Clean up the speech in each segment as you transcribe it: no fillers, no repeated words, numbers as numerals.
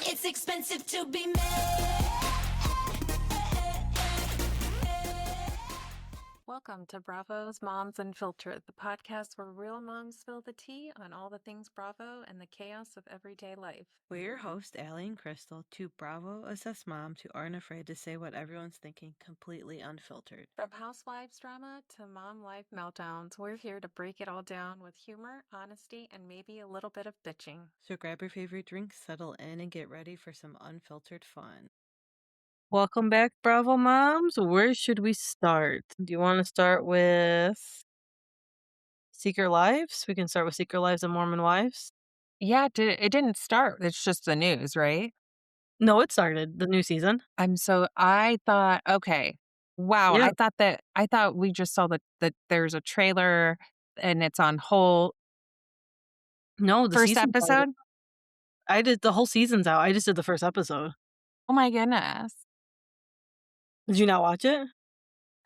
It's expensive to be made. Welcome to Bravo's Moms Unfiltered, the podcast where real moms spill the tea on all the things Bravo and the chaos of everyday life. We're your hosts, Allie and Crystal, two Bravo-assessed moms who aren't afraid to say what everyone's thinking completely unfiltered. From housewives drama to mom life meltdowns, we're here to break it all down with humor, honesty, and maybe a little bit of bitching. So grab your favorite drink, settle in, and get ready for some unfiltered fun. Welcome back, Bravo Moms. Where should we start? Do you want to start with Secret Lives? We can start with Secret Lives and Mormon Wives. Yeah, it didn't start. It's just the news, right? No, it started the new season. I thought, okay, wow. Yeah. I thought we just saw that there's a trailer and it's on hold. No, the First season's out. episode? I did the whole season's out. I just did the first episode. Oh my goodness. Did you not watch it?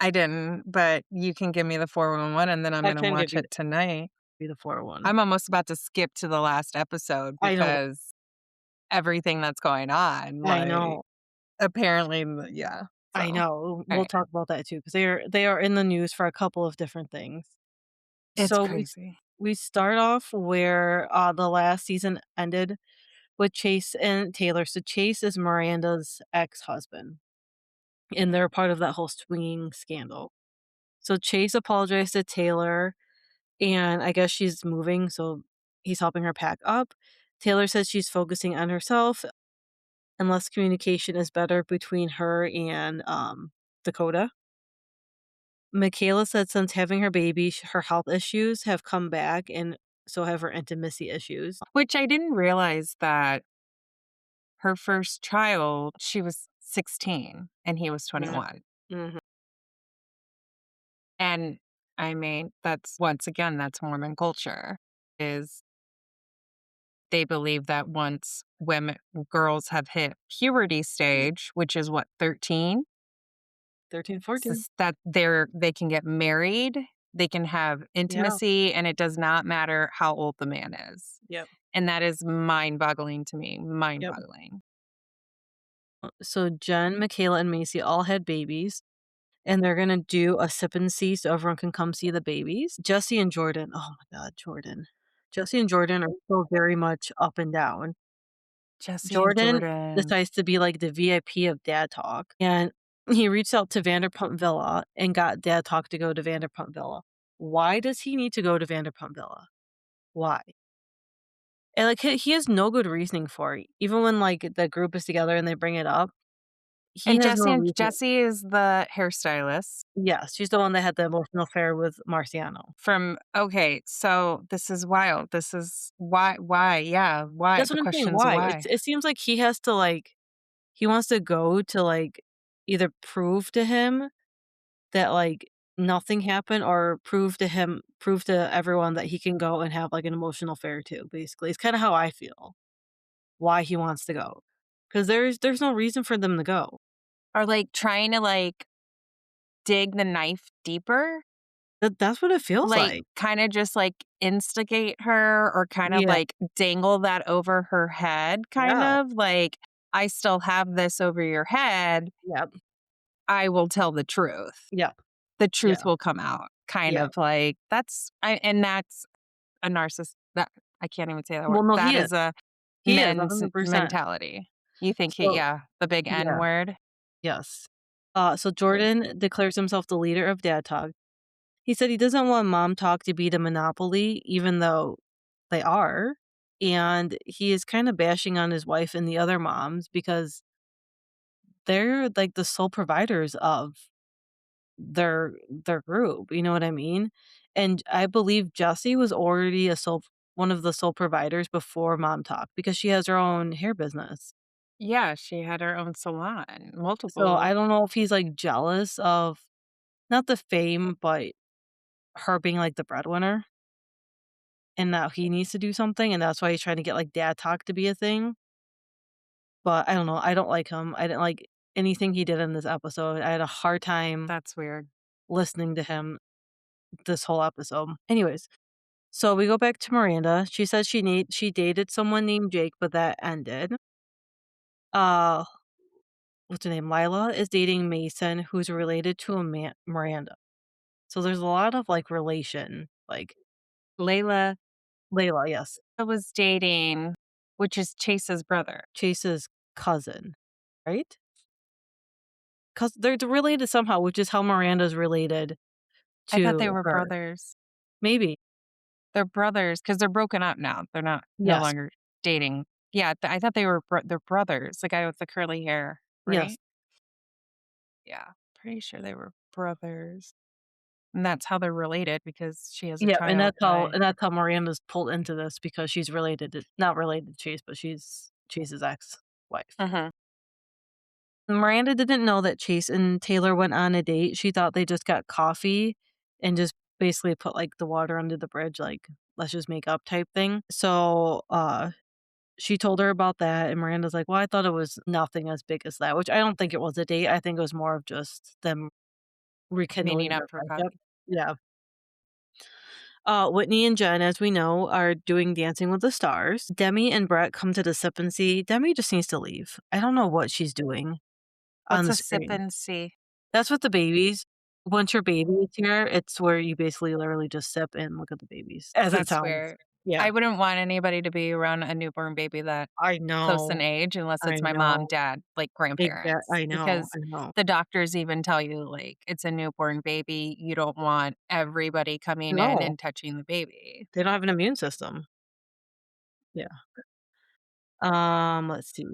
I didn't, but you can give me the 411 and then I'm I going to can watch give it tonight. Be the 401. I'm almost about to skip to the last episode I know. because everything that's going on. I know. Apparently, yeah. I so, know. We'll right. talk about that too because they are in the news for a couple of different things. It's So crazy. we start off where the last season ended with Chase and Taylor. So Chase is Miranda's ex-husband, and they're part of that whole swinging scandal. So Chase apologized to Taylor, and I guess she's moving, so he's helping her pack up. Taylor says she's focusing on herself, and less communication is better between her and Dakota. Michaela said since having her baby, her health issues have come back, and so have her intimacy issues. Which I didn't realize that her first child, she was 16 and he was 21. Mm-hmm. And I mean, that's Mormon culture is they believe that once girls have hit puberty stage, which is what, 13? 13, 14. That they can get married, they can have intimacy, and it does not matter how old the man is. Yep. And that is mind-boggling to me. Mind-boggling. So Jen, Michaela, and Macy all had babies, and they're gonna do a sip and see so everyone can come see the babies. Jesse and Jordan, oh my God, Jordan. Jesse and Jordan are so very much up and down. Jordan decides to be like the VIP of DadTok, and he reached out to Vanderpump Villa and got DadTok to go to Vanderpump Villa. Why does he need to go to Vanderpump Villa? Why? And like he has no good reasoning for it. Even when like the group is together and they bring it up, And Jesse is the hairstylist. Yes, she's the one that had the emotional affair with Marciano. Okay, so this is wild. This is why? Yeah, why? That's the what I'm saying. question's Why? It seems like he has to like he wants to go to like either prove to him that like nothing happened or prove to everyone that he can go and have like an emotional affair too. Basically, it's kind of how I feel. Why he wants to go, because there's no reason for them to go. Or like trying to like dig the knife deeper. That's what it feels like. Kind of just like instigate her or kind of like dangle that over her head, kind of like, I still have this over your head. Yep. I will tell the truth. Yep. The truth will come out. Kind of like that's a narcissist. That I can't even say that word. No, that is a men's 100%. mentality. You think the big N word? Yes. So Jordan declares himself the leader of DadTok. He said he doesn't want Mom Talk to be the monopoly, even though they are. And he is kind of bashing on his wife and the other moms because they're like the sole providers of their group. You know what I mean? And I believe Jessie was already one of the sole providers before Mom Talk because she has her own hair business. Yeah, she had her own salon, multiple. So I don't know if he's like jealous of not the fame, but her being like the breadwinner. And now he needs to do something, and that's why he's trying to get like DadTok to be a thing. But I don't know. I don't like him. I didn't like anything he did in this episode. I had a hard time. That's weird. Listening to him this whole episode. Anyways, so we go back to Miranda. She says she dated someone named Jake, but that ended. Uh, what's her name? Lila is dating Mason, who's related to Miranda. So there's a lot of like relation, like Layla Layla, yes, was dating, which is Chase's brother. Chase's cousin, right? Because they're related somehow, which is how Miranda's related I thought they to were her. brothers. Maybe. They're brothers because they're broken up now. They're no Yes. longer dating. Yeah, I thought they were they're brothers. The guy with the curly hair, Yes. right? Yeah, pretty sure they were brothers. And that's how they're related because she has a Yeah, and child by that's how Miranda's pulled into this because she's related to not related to Chase, but she's Chase's ex-wife. Mhm. Miranda didn't know that Chase and Taylor went on a date. She thought they just got coffee and just basically put, like, the water under the bridge, like, let's just make up type thing. So, she told her about that, and Miranda's like, "Well, I thought it was nothing as big as that," which I don't think it was a date. I think it was more of just them meeting rekindling up their for friendship. coffee. Yeah. Whitney and Jen, as we know, are doing Dancing with the Stars. Demi and Brett come to the sip and see. Demi just needs to leave. I don't know what she's doing on What's the a sip screen. and see? That's what the babies. Once your baby is here, it's where you basically literally just sip and look at the babies, as it That's sounds. where Yeah. I wouldn't want anybody to be around a newborn baby that I close in know. age unless I it's my mom, know. dad, like grandparents. I know. Because I know. the doctors even tell you, like, it's a newborn baby. You don't want everybody coming in No. and touching the baby. They don't have an immune system. Yeah. Let's see.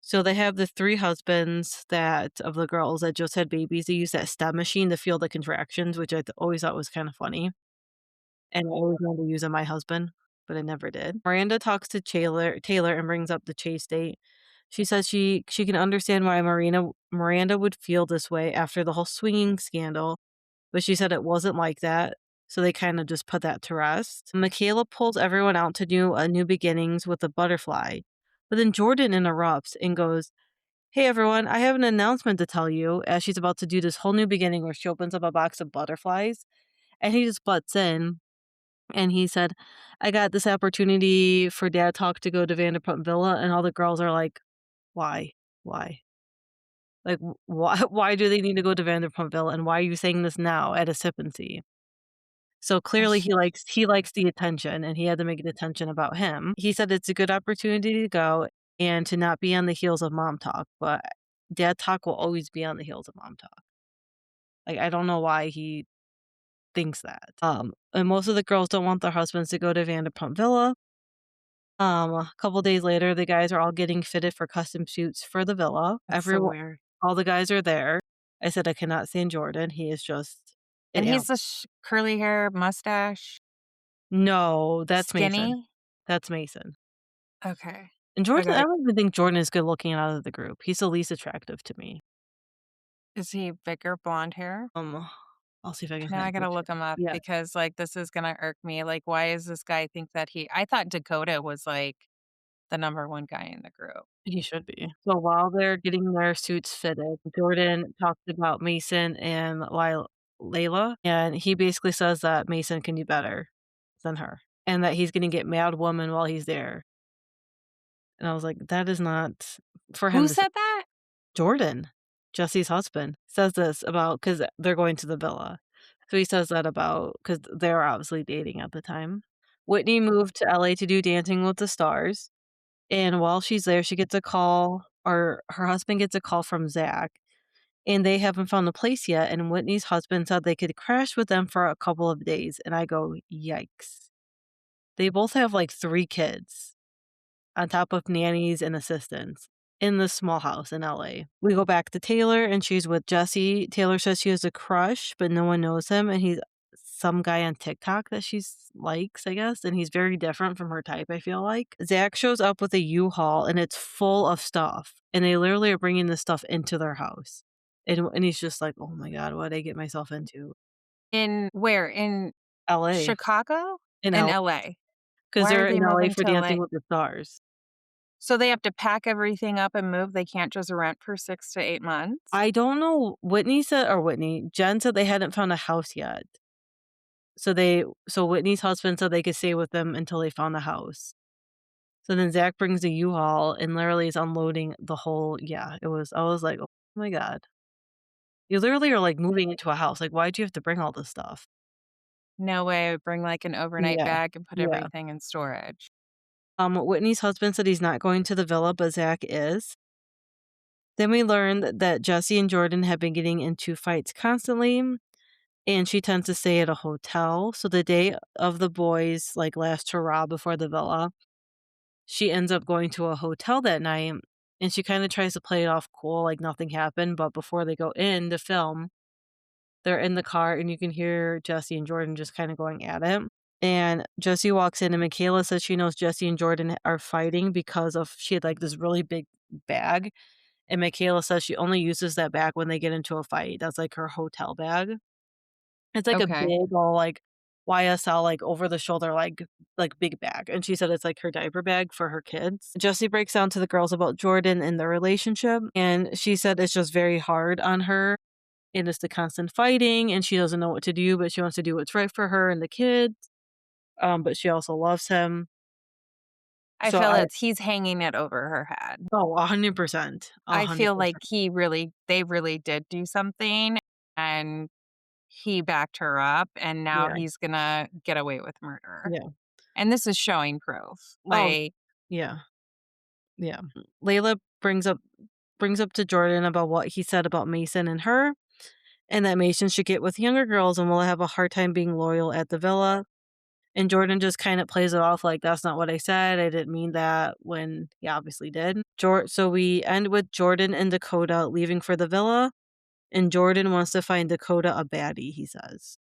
So they have the 3 husbands that of the girls that just had babies. They use that stem machine to feel the contractions, which I always thought was kinda funny, and I always wanted to use on my husband, but I never did. Miranda talks to Taylor and brings up the Chase date. She says she can understand why Miranda would feel this way after the whole swinging scandal, but she said it wasn't like that, so they kinda just put that to rest. Michaela pulls everyone out to do a new beginnings with a butterfly, but then Jordan interrupts and goes, "Hey everyone, I have an announcement to tell you," as she's about to do this whole new beginning where she opens up a box of butterflies, and he just butts in, and he said, "I got this opportunity for DadTok to go to Vanderpump Villa," and all the girls are like, "Why? Why? Like, why why do they need to go to Vanderpump Villa, and why are you saying this now at a sip and see?" So clearly he likes the attention, and he had to make the attention about him. He said it's a good opportunity to go and to not be on the heels of mom talk, but dad talk will always be on the heels of mom talk. Like, I don't know why he thinks that. And most of the girls don't want their husbands to go to Vanderpump Villa. A couple days later, the guys are all getting fitted for custom suits for the villa. That's so weird. All the guys are there. I said I cannot stand Jordan. He is just an And animal. he's the curly hair, mustache, No, that's Mason. skinny. That's Mason. Okay. And Jordan, I Okay. don't even think Jordan is good looking out of the group. He's the least attractive to me. Is he bigger blonde hair? I'll see if I can Now I find a gotta picture. look him up Yeah, because, like, this is gonna irk me. Like, why is this guy think that I thought Dakota was, like, the number one guy in the group. he should be. So while they're getting their suits fitted, Jordan talked about Mason and Layla, and he basically says that Mason can do better than her, and that he's gonna get Mad Woman while he's there. And I was like, that is not for him Who to say. said that? Jordan, Jesse's husband, says this about because they're going to the villa. So he says that about because they were obviously dating at the time. Whitney moved to LA to do Dancing with the Stars. And while she's there, she gets a call, or her husband gets a call from Zach, and they haven't found a place yet. And Whitney's husband said they could crash with them for a couple of days. And I go, yikes. They both have like 3 kids on top of nannies and assistants in this small house in LA. We go back to Taylor and she's with Jesse. Taylor says she has a crush, but no one knows him. And he's some guy on TikTok that she likes, I guess. And he's very different from her type, I feel like. Zach shows up with a U-Haul and it's full of stuff. And they literally are bringing this stuff into their house. And he's just like, oh my God, what did I get myself into? In where? In LA. Chicago? In In LA. LA. Because Why are they're they in LA moving for to LA? Dancing with the Stars. So they have to pack everything up and move? They can't just rent for 6 to 8 months? I don't know. Jen said they hadn't found a house yet. So Whitney's husband said they could stay with them until they found a house. So then Zach brings a U-Haul and literally is unloading the whole I was like, "Oh my god. You literally are, like, moving into a house, like, why'd you have to bring all this stuff?" No way I would bring, like, an overnight Yeah. bag and put Yeah. everything in storage. Whitney's husband said he's not going to the villa, but Zach is. Then we learned that Jesse and Jordan have been getting into fights constantly, and she tends to stay at a hotel. So the day of the boys, like, last hurrah before the villa, she ends up going to a hotel that night, and she kinda tries to play it off cool, like nothing happened, but before they go in to film, they're in the car, and you can hear Jesse and Jordan just kinda going at it. And Jesse walks in, and Michaela says she knows Jesse and Jordan are fighting because of she had, like, this really big bag, and Michaela says she only uses that bag when they get into a fight. That's, like, her hotel bag. It's, like, a Okay. big ol', like, YSL, like, over the shoulder, like, big bag, and she said it's, like, her diaper bag for her kids. Jesse breaks down to the girls about Jordan and their relationship, and she said it's just very hard on her, and it's the constant fighting, and she doesn't know what to do, but she wants to do what's right for her and the kids, but she also loves him. I So feel I it's he's hanging it over her head. Oh, 100%, I feel like 100%. they really did do something, and he backed her up, and now Yeah, he's gonna get away with murder. yeah. And this is showing proof. Oh, Like, yeah, yeah. Layla brings up to Jordan about what he said about Mason and her, and that Mason should get with younger girls and will have a hard time being loyal at the villa. And Jordan just kind of plays it off like, "That's not what I said. I didn't mean that," when he obviously did. So we end with Jordan and Dakota leaving for the villa, and Jordan wants to find Dakota a baddie, he says.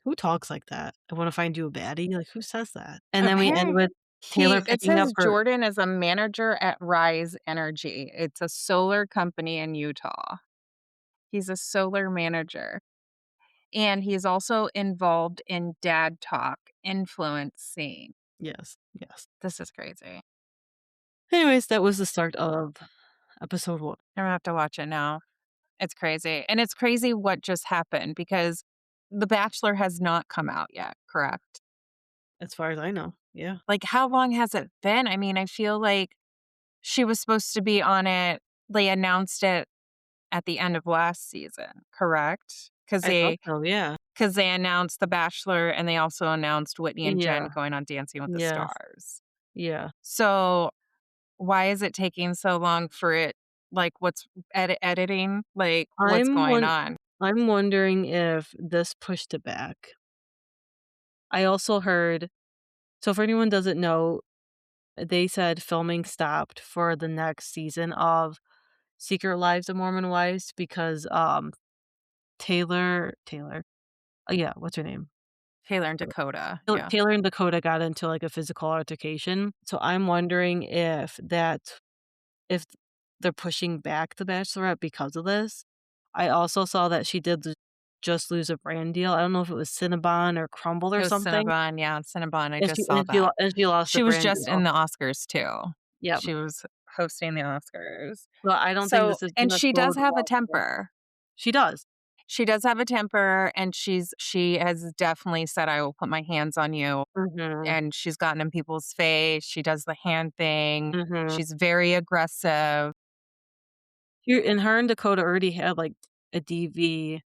Who talks like that? "I wanna find you a baddie?" Like, who says that? And then we end apparently with Taylor it picking up says her Jordan is a manager at Rise Energy. It's a solar company in Utah. He's a solar manager. And he's also involved in DadTok influencing. Yes, yes. This is crazy. Anyways, that was the start of episode 1, I'm gonna have to watch it now. It's crazy. And it's crazy what just happened because The Bachelor has not come out yet, correct? as far as I know. Yeah. Like, how long has it been? I mean, I feel like she was supposed to be on it. They announced it at the end of last season, correct? I thought so, yeah. Because they announced The Bachelor and they also announced Whitney and Jen Yeah. going on Dancing with the Yes. Stars. Yeah. So why is it taking so long for it? Like, what's editing? Like, what's I'm going won on? I'm wondering if this pushed it back. I also heard so if anyone doesn't know, they said filming stopped for the next season of Secret Lives of Mormon Wives because, Taylor yeah, what's her name? Taylor and Dakota. Taylor Yeah. Taylor and Dakota got into, like, a physical altercation, so I'm wondering if they're pushing back The Bachelorette because of this. I also saw that she did just lose a brand deal. I don't know if it was Cinnabon or Crumble It or was something, Cinnabon. Yeah, Cinnabon. I and just saw that. she lost the She was brand just in deal. the Oscars too. Yep. She was hosting the Oscars. But I don't think So, this is and gonna she does bode have a well for her. temper. She does. She does have a temper, and she has definitely said, "I will put my hands on you." Mhm. And she's gotten in people's face. She does the hand thing. Mhm. She's very aggressive. Her and Dakota already had, like, a DV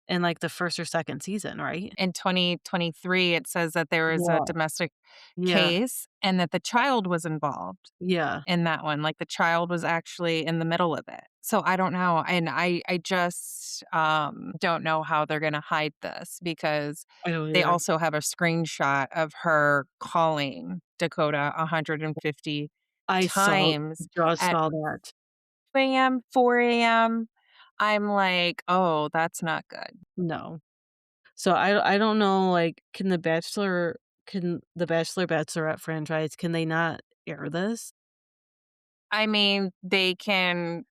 in, like, the 1st or 2nd season, right? In 2023, it says that there was a Yeah. domestic Yeah. case and that the child was involved Yeah. in that one. Like, the child was actually in the middle of it. So I don't know. And I just don't know how they're going to hide this because I don't they either. also have a screenshot of her calling Dakota 150 I saw times just at saw that. 2 AM, 4 AM. I'm like, "Oh, that's not good." No. So I don't know, like, can The Bachelor, Bachelorette franchise, can they not air this? I mean, they can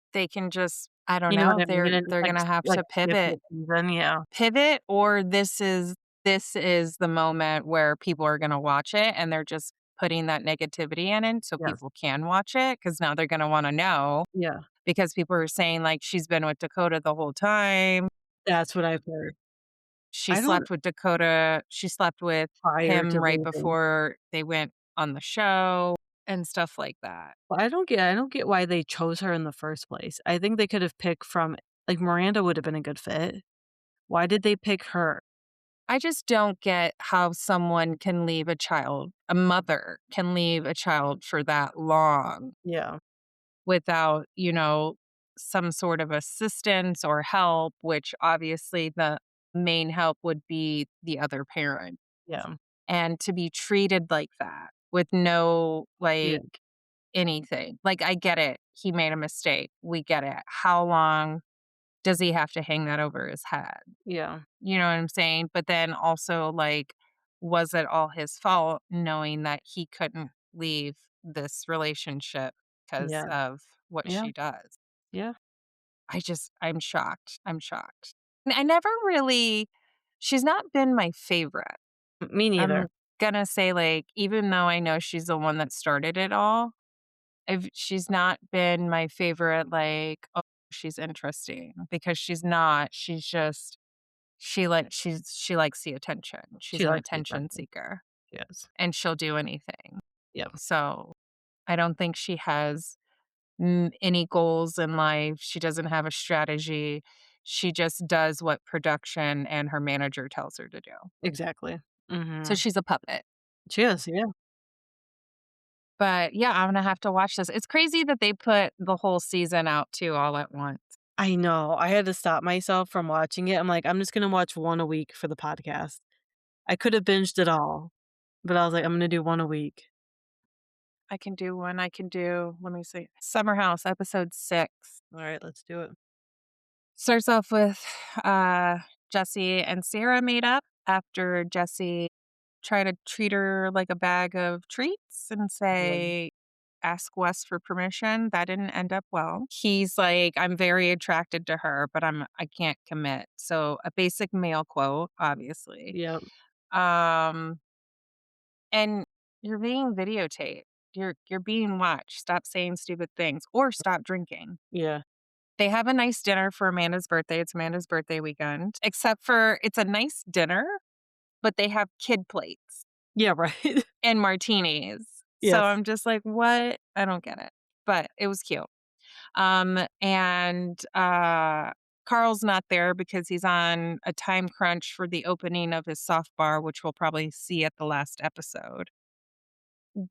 just I don't You know know, what I mean? And just, they're gonna have like, to skip the season, yeah. pivot, or this is the moment where people are gonna watch it, and they're just putting that negativity in it so Yes. people can watch it because now they're gonna wanna know Yeah. because people are saying, like, "She's been with Dakota the whole time. That's what I've heard. She I don't slept with Dakota. She slept with prior to him right leaving. before they went on the show." and stuff like that. Well, I don't get why they chose her in the first place. I think they could have picked from like, Miranda would have been a good fit. Why did they pick her? I just don't get how someone can leave a mother can leave a child for that long Yeah. without, some sort of assistance or help, which obviously the main help would be the other parent. Yeah. And to be treated like that with no, Yeah. anything. Like, I get it. He made a mistake. We get it. How long does he have to hang that over his head? Yeah. You know what I'm saying? But then also, like, was it all his fault knowing that he couldn't leave this relationship because Yeah. of what Yeah. she does? Yeah. I'm shocked. I'm shocked. And I never really, she's not been my favorite. Me neither. I'm gonna say, like, even though I know she's the one that started it all, she's not been my favorite, like, oh, she's interesting because she's not. She's just, she likes the attention. She's She an likes the attention attention. seeker Yes. and she'll do anything. Yeah. So I don't think she has any goals in life. She doesn't have a strategy. She just does what production and her manager tells her to do. Exactly. So Mhm. she's a puppet. She is, yeah. But yeah, I'm gonna have to watch this. It's crazy that they put the whole season out too all at once. I know. I had to stop myself from watching it. I'm like, "I'm just gonna watch 1 a week for the podcast." I could have binged it all, but I was like, "I'm gonna do 1 a week." I can do one. I can do, let me see, Summer House, episode 6. Alright, let's do it. Starts off with uh, Jesse and Sarah made up after Jesse tried to treat her like a bag of treats and Yeah. say, ask Wes for permission. That didn't end up well. He's like, I'm very attracted to her, but I can't commit. So a basic male quote, obviously. Yep. Um, and you're being videotaped. You're being watched. Stop saying stupid things or stop drinking. Yeah. They have a nice dinner for Amanda's birthday. It's Amanda's birthday weekend. Except for it's a nice dinner, but they have kid plates Yeah, right. and martinis. So Yes. I'm just like, what? I don't get it. But it was cute. And Carl's not there because he's on a time crunch for the opening of his soft bar, which we'll probably see at the last episode.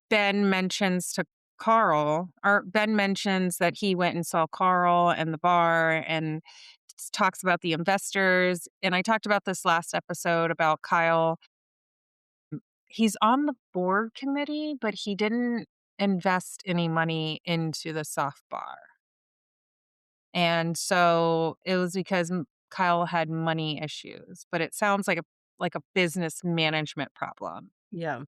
Ben mentions to Carl, or Ben mentions that he went and saw Carl and the bar and talks about the investors. And I talked about this last episode about Kyle. He's on the board committee, but he didn't invest any money into the soft bar. And so it was because Kyle had money issues, but it sounds like a business management problem. Yeah.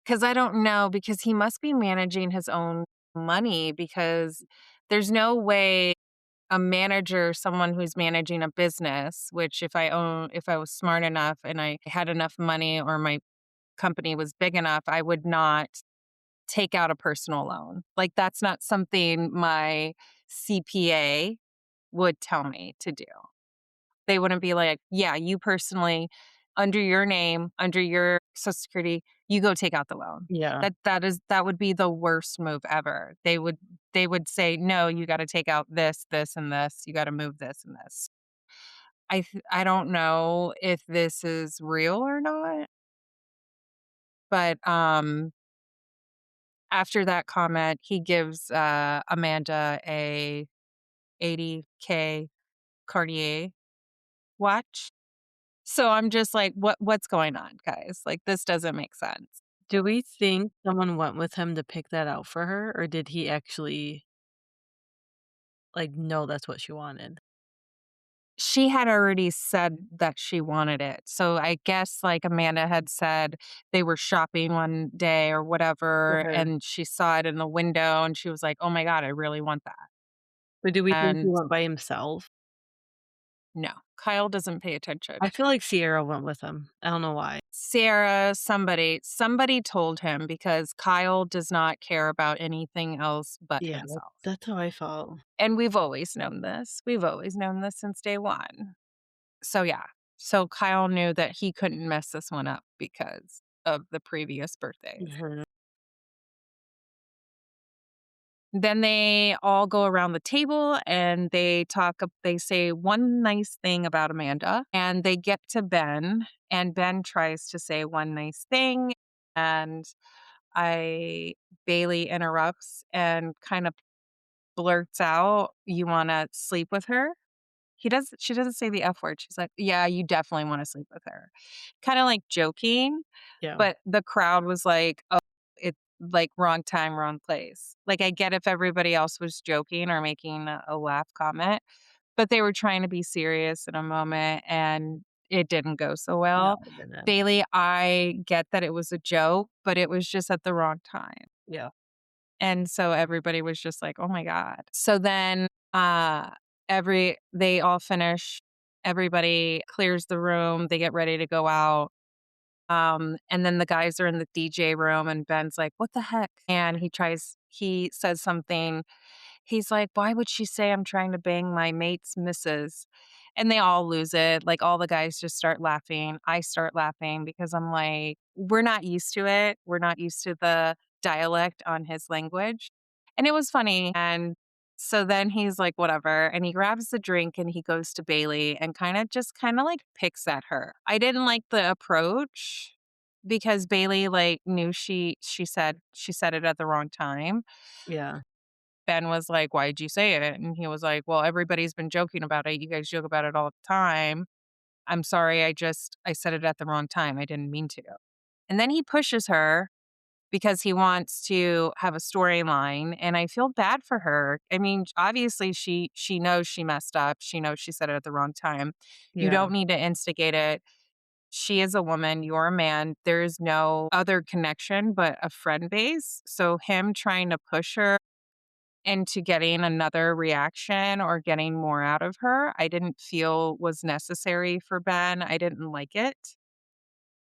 Because I don't know, because he must be managing his own money because there's no way a manager, someone who's managing a business, which if I was smart enough and I had enough money or my company was big enough, I would not take out a personal loan. Like, that's not something my CPA would tell me to do. They wouldn't be like, yeah, you personally, under your name, under your Social Security, you go take out the loan. Yeah. That would be the worst move ever. They would say, no, you got to take out this, this, and this. You got to move this and this. I don't know if this is real or not, but after that comment, he gives Amanda a 80K Cartier watch. So I'm just like, what's going on, guys? Like, this doesn't make sense. Do we think someone went with him to pick that out for her, or did he actually, like, know that's what she wanted? She had already said that she wanted it. So I guess, like, Amanda had said they were shopping one day or whatever, Okay. and she saw it in the window and she was like, oh my God, I really want that. But do we think he And went by himself? no, Kyle doesn't pay attention. I feel like Sierra went with him. I don't know why. Sarah, somebody told him because Kyle does not care about anything else but Yeah, himself. that's how I felt. And we've always known this. We've always known this since day one. So yeah. So Kyle knew that he couldn't mess this one up because of the previous birthdays. Mhm. Then they all go around the table and they say one nice thing about Amanda, and they get to Ben, and Ben tries to say one nice thing, and I Bailey interrupts and kind of blurts out, "You want to sleep with her?" She doesn't say the F word. She's like, "Yeah, you definitely want to sleep with her." Kind of like joking, Yeah. but the crowd was like, "Oh, it's like wrong time, wrong place." Like, I get if everybody else was joking or making a laugh comment, but they were trying to be serious in a moment and it didn't go so No, well. it didn't. Bailey, I get that it was a joke, but it was just at the wrong time. Yeah. And so everybody was just like, "Oh my God." So then they all finish, everybody clears the room, they get ready to go out. And then the guys are in the DJ room and Ben's like, "What the heck?" And he says something. He's like, "Why would she say I'm trying to bang my mate's missus?" And they all lose it. Like all the guys just start laughing. I start laughing because I'm like, we're not used to it. We're not used to the dialect on his language. And it was funny. And so then he's like, whatever. And he grabs the drink and he goes to Bailey and kind of like picks at her. I didn't like the approach because Bailey like knew she said it at the wrong time. Yeah. Ben was like, "Why'd you say it?" And he was like, "Well, everybody's been joking about it. You guys joke about it all the time. I'm sorry. I said it at the wrong time. I didn't mean to." And then he pushes her because he wants to have a storyline. And I feel bad for her. I mean, obviously she knows she messed up. She knows she said it at the wrong time. You Yeah. don't need to instigate it. She is a woman, you're a man. There is no other connection but a friend base. So him trying to push her into getting another reaction or getting more out of her, I didn't feel was necessary for Ben. I didn't like it.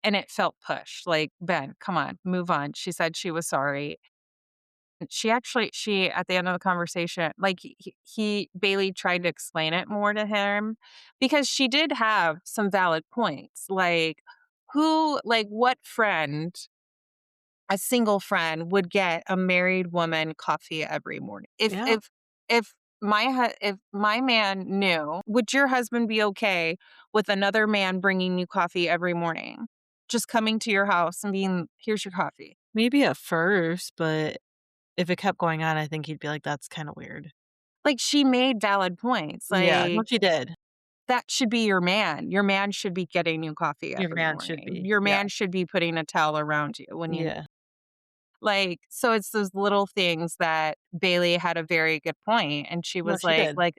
And it felt pushed. Like, Ben, come on, move on. She said she was sorry. She at the end of the conversation, like Bailey tried to explain it more to him because she did have some valid points. What friend, a single friend would get a married woman coffee every morning. Yeah. If if my man knew, would your husband be okay with another man bringing you coffee every morning? Just coming to your house and being, "Here's your coffee." Maybe at first, but if it kept going on, I think he'd be like, "That's kinda weird." Like, she made valid points. Yeah. No, Like, she did. that should be your man. Your man should be getting you coffee Your every man should morning. be. Your Yeah. man should be putting a towel around you when you Yeah. like, so it's those little things that Bailey had a very good point, and she No, was she did. like,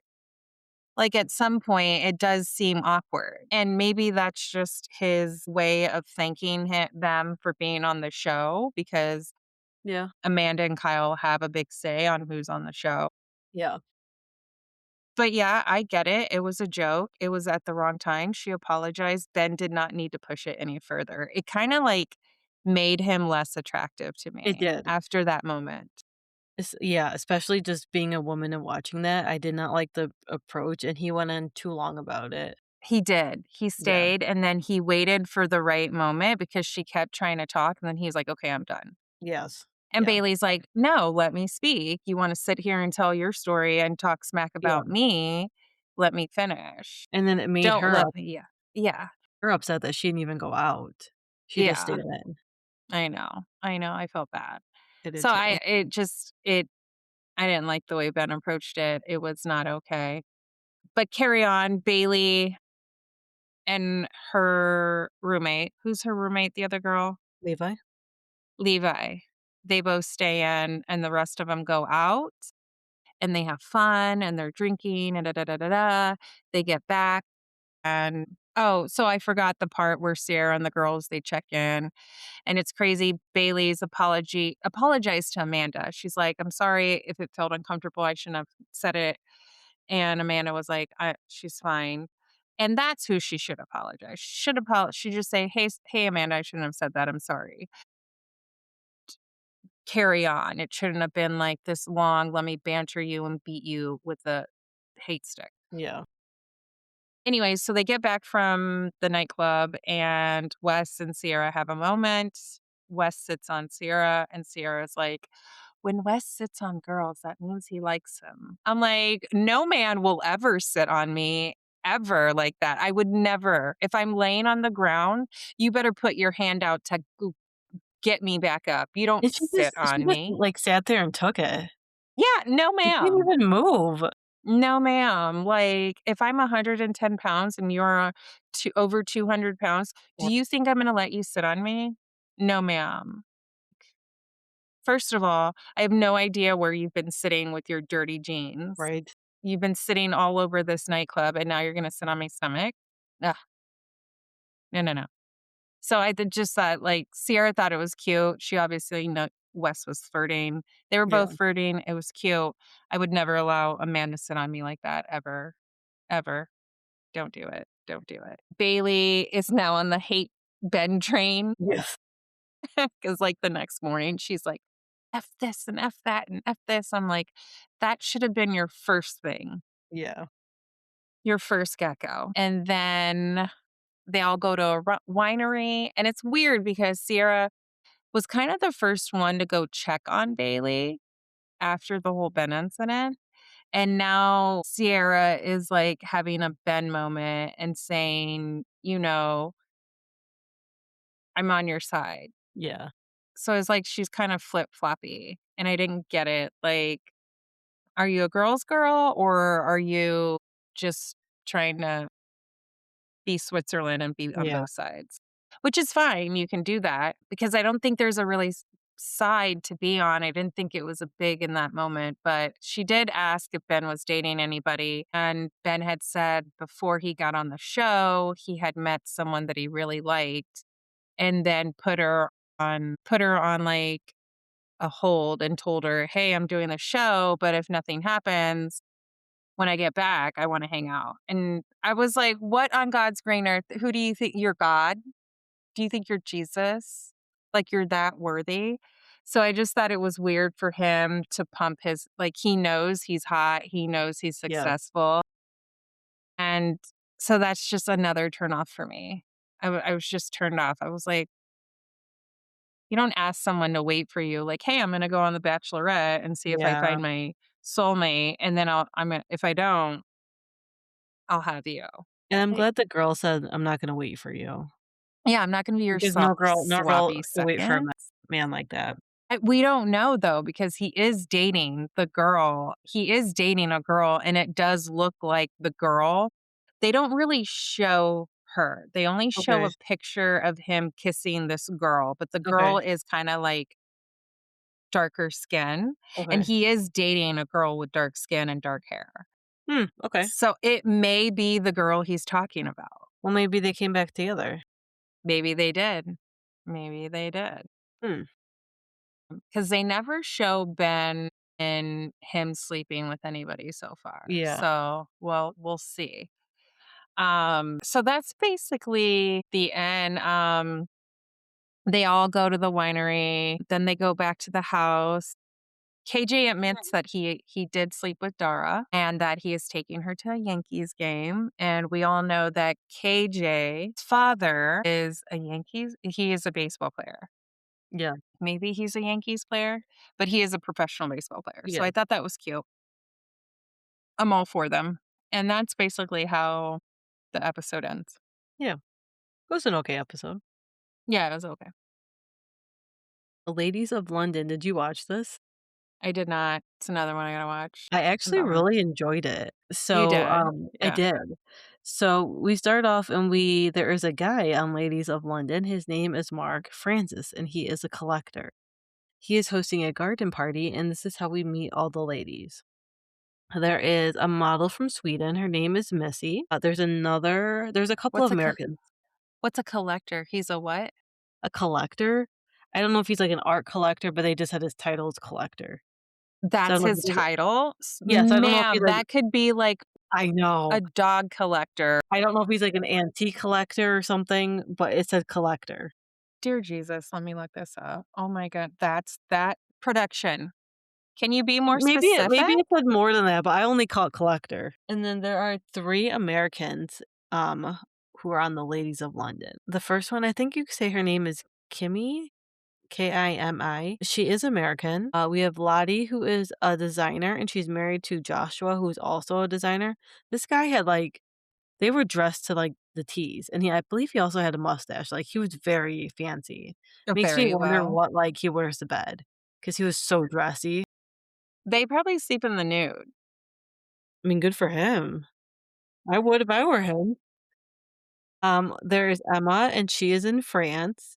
at some point, it does seem awkward, and maybe that's just his way of thanking them for being on the show because Yeah. Amanda and Kyle have a big say on who's on the show. Yeah. But yeah, I get it. It was a joke. It was at the wrong time. She apologized. Ben did not need to push it any further. It kind of like made him less attractive to It me did. after that moment. Yeah, especially just being a woman and watching that, I did not like the approach, and he went on too long about it. He did. He Yeah. stayed and then he waited for the right moment because she kept trying to talk. And then he's like, "Okay, I'm done." Yes. And Yeah. Bailey's like, "No, let me speak. You want to sit here and tell your story and talk smack Yeah. about me? Let me finish. And then it made Don't let me." Yeah. Yeah. her upset that she didn't even go out. She just Yeah. stayed in. I know. I know. I felt bad. I did So too. I didn't like the way Ben approached it. It was not okay. But carry on, Bailey and her roommate. Who's her roommate? The other girl? Levi? Levi. They both stay in and the rest of them go out and they have fun and they're drinking and da da da da da. They get back and oh, so I forgot the part where Sierra and the girls they check in. And it's crazy. Bailey's apologized to Amanda. She's like, "I'm sorry if it felt uncomfortable. I shouldn't have said it." And Amanda was like, "She's fine." And that's who she should apologize. She should apologize. She just say, "Hey, Amanda, I shouldn't have said that. I'm sorry." Carry on. It shouldn't have been like this long. Let me banter you and beat you with a hate stick. Yeah. Anyway, so they get back from the nightclub and Wes and Sierra have a moment. Wes sits on Sierra and Sierra's like, when Wes sits on girls, that means he likes them. I'm like, no man will ever sit on me ever like that. I would never. If I'm laying on the ground, you better put your hand out to get me back up. You don't And sit she on just, me. like, sat there and took it. Yeah, no, She didn't ma'am. even move. No, ma'am. Like, if I'm 110 pounds and you're over 200 pounds, do you think I'm going to let you sit on me? No, ma'am. First of all, I have no idea where you've been sitting with your dirty jeans. Right. You've been sitting all over this nightclub and now you're going to sit on my stomach? Ugh. No, no, no. So I did just thought, like, Sierra thought it was cute. She obviously Wes was flirting. They were Yeah. both flirting. It was cute. I would never allow a man to sit on me like that ever, ever. Don't do it. Don't do it. Bailey is now on the hate Ben train Yes. because, like, the next morning she's like, F this and F that and F this. I'm like, that should have been your first thing, Yeah. your first gecko. And then they all go to a winery. And it's weird because Sierra was kind of the first one to go check on Bailey after the whole Ben incident. And now Sierra is like having a Ben moment and saying, I'm on your side. Yeah. So it's like she's kind of flip floppy. And I didn't get it. Like, are you a girl's girl or are you just trying to be Switzerland and be on Yeah. both sides? Which is fine. You can do that because I don't think there's a really side to be on. I didn't think it was a big in that moment, but she did ask if Ben was dating anybody. And Ben had said before he got on the show, he had met someone that he really liked and then put her on like a hold and told her, "Hey, I'm doing the show, but if nothing happens, when I get back, I want to hang out." And I was like, "What on God's green earth? Who do you think you're God? Do you think you're Jesus? Like you're that worthy?" So I just thought it was weird for him to pump like he knows he's hot, he knows he's Yeah. successful. And so that's just another turn off for me. I was just turned off. I was like, you don't ask someone to wait for you. Like, hey, I'm going to go on The Bachelorette and see if I Yeah. find my soulmate. And then if I don't, I'll have you. And I'm Like, glad the girl said, "I'm not gonna wait for you." yeah, I'm not going to be your Because no girl sloppy should wait for a second. man like that. We don't know though, because he is dating the girl. He is dating a girl, and it does look like the girl. They don't really show her. They only show Okay. a picture of him kissing this girl, but the girl Okay. is kind of like darker skin, and Okay. he is dating a girl with dark skin and dark hair. Okay. So it may be the girl he's talking about. Well, maybe they came back together. Maybe they did. Maybe they did. Hmm. Because they never show Ben and him sleeping with anybody so far. Yeah. So, well, we'll see. So that's basically the end. They all go to the winery, then they go back to the house. KJ admits that he did sleep with Dara and that he is taking her to a Yankees game. And we all know that KJ's father is he is a baseball player. Yeah. Maybe he's a Yankees player, but he is a professional baseball player. So Yeah. I thought that was cute. I'm all for them. And that's basically how the episode ends. Yeah. It was an okay episode. Yeah, it was okay. The Ladies of London, did you watch this? I did not. It's another one I gotta watch. I actually Bummer. really enjoyed it. You So, did. I Yeah. did. So, we start off and there is a guy on Ladies of London. His name is Mark Francis, and he is a collector. He is hosting a garden party, and this is how we meet all the ladies. There is a model from Sweden. Her name is Missy. There's a couple What's of a Americans. what's a collector? He's a what? A collector. I don't know if he's like an art collector, but they just had his title as collector. So I That's don't know if his he's like, title? yes, I don't know if he's Ma'am, like, that could be like I know. a dog collector. I don't know if he's like an antique collector or something, but it said collector. Dear Jesus, let me look this up. Oh my God. That's that production. Can you be more Maybe specific? it said more than that, but I only call it collector. And then there are 3 Americans, who are on the Ladies of London. The first one, I think you could say her name is Kimmy. Kimi. She is American. We have Lottie, who is a designer, and she's married to Joshua, who's also a designer. This guy had they were dressed to the T's, and I believe he also had a mustache. Like, he was very fancy. Makes me Very wonder well. what he wears to bed because he was so dressy. They probably sleep in the nude. I mean, good for him. I would if I were him. There's Emma, and she is in France.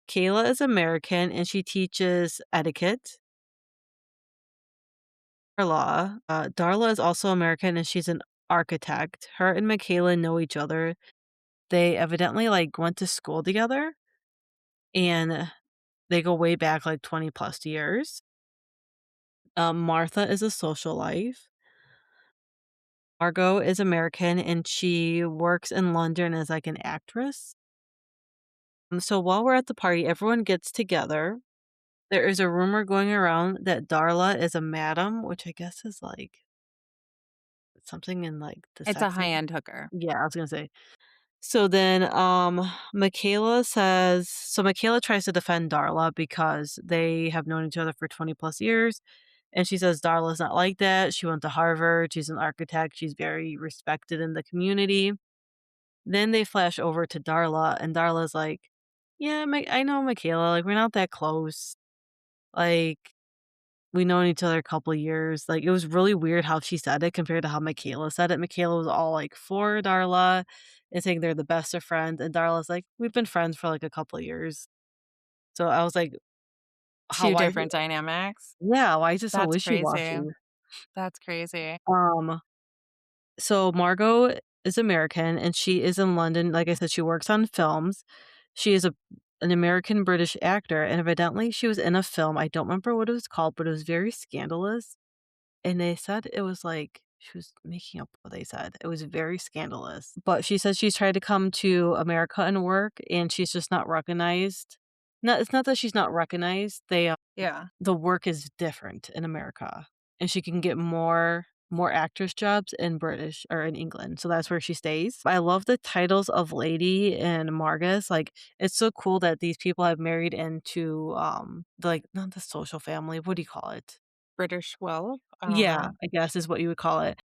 Kayla is American, and she teaches etiquette or law. Darla is also American, and she's an architect. Her and Michaela know each other. They evidently, went to school together, and they go way back, 20 plus years. Martha is a social life. Margot is American, and she works in London as, an actress. So while we're at the party, everyone gets together. There is a rumor going around that Darla is a madam, which I guess is, something in, the It's a sex high-end hooker. Yeah, I was gonna say. So then, Michaela tries to defend Darla because they have known each other for 20 plus years, and she says Darla's not like that. She went to Harvard, she's an architect, she's very respected in the community. Then they flash over to Darla, and Darla's like, "Yeah, I know Michaela, we're not that close. Like, we known each other a couple years." It was really weird how she said it compared to how Michaela said it. Michaela was all, for Darla and saying they're the best of friends, and Darla's like, "We've been friends for, a couple of years." So I was like, "How 2 why is different dynamics. Yeah, why is it so That's crazy. wishy-washy?" That's crazy. Um, so Margot is American, and she is in London. Like I said, she works on films. She is an American British actor, and evidently she was in a film. I don't remember what it was called, but it was very scandalous. And they said it was she was making up what they said. It was very scandalous. But she says she's tried to come to America and work, and she's just not recognized. No, it's not that she's not recognized. Yeah. The work is different in America, and she can get more actress jobs in British or in England. So that's where she stays. I love the titles of Lady and Margus. It's so cool that these people have married into not the social family. What do you call it? British wealth? I don't Yeah, know. I guess is what you would call it,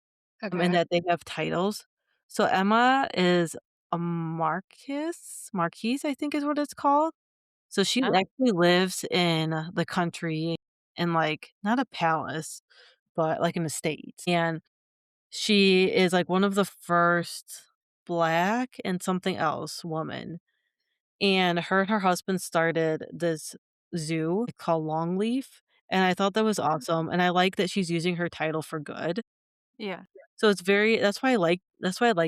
and Okay. that they have titles. So Emma is a marquise, I think is what it's called. So she Huh? actually lives in the country in, not a palace, but, an estate, and she is, one of the first Black and something else woman, and her husband started this zoo called Longleaf, and I thought that was awesome, and I like that she's using her title for good. Yeah. So that's why I like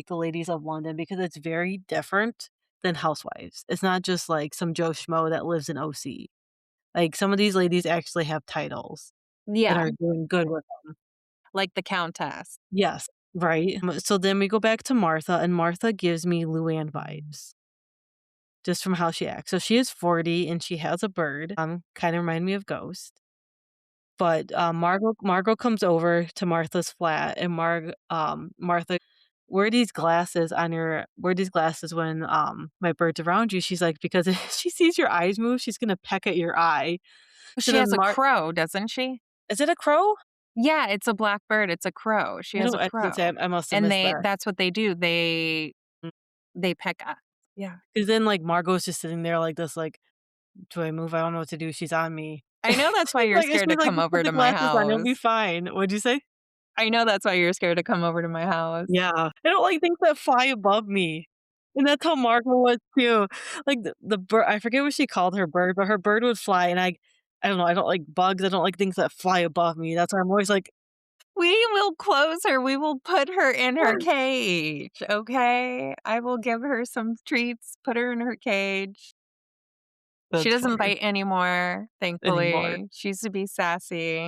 the Ladies of London because it's very different than Housewives. It's not just some Joe Schmo that lives in OC. Some of these ladies actually have titles and Yeah, are doing good with them. like the Countess. Yes, right? So then we go back to Martha, and Martha gives me Luann vibes just from how she acts. So she is 40 and she has a bird, kinda remind me of Ghost. But, Margot comes over to Martha's flat, and Martha, wear these glasses when, my bird's around you?" She's like, "Because if she sees your eyes move, she's gonna peck at your eye." So She then has a Mar crow, doesn't she? Is it a crow? Yeah, it's a black bird, it's a crow. She has a I was gonna say crow. I must have And missed that. that's what they do, they peck us. Yeah. 'Cause then, Margot's just sitting there like this, "Do I move? I don't know what to do. She's on me." I know that's why you're She's scared to like, come "Just put over the to my glasses on, you'll be house. fine." What'd you say? I know that's why you're scared to come over to my house. Yeah. I don't like things that fly above me. And that's how Margot was too. The bird, I forget what she called her bird, but her bird would fly, and I don't know, I don't like bugs, I don't like things that fly above me. That's why I'm always like, We will close her, we will put her in her cage, okay? I will give her some treats, put her in her cage. She "That's doesn't funny." bite anymore, Anymore. thankfully. She used to be sassy.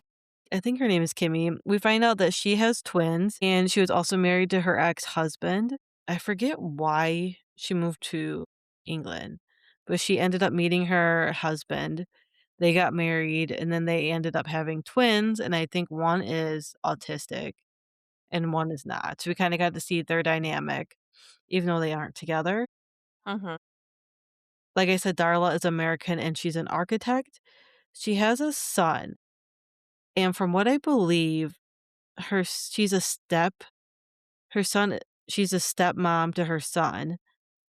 I think her name is Kimmy. We find out that she has twins, and she was also married to her ex-husband. I forget why she moved to England, but she ended up meeting her husband. They got married, and then they ended up having twins, and I think one is autistic and one is not. So we kinda got to see their dynamic, even though they aren't together. Mhm. like I said, Darla is American and she's an architect. She has a son, and from what I believe, she's a her son she's a stepmom to her son,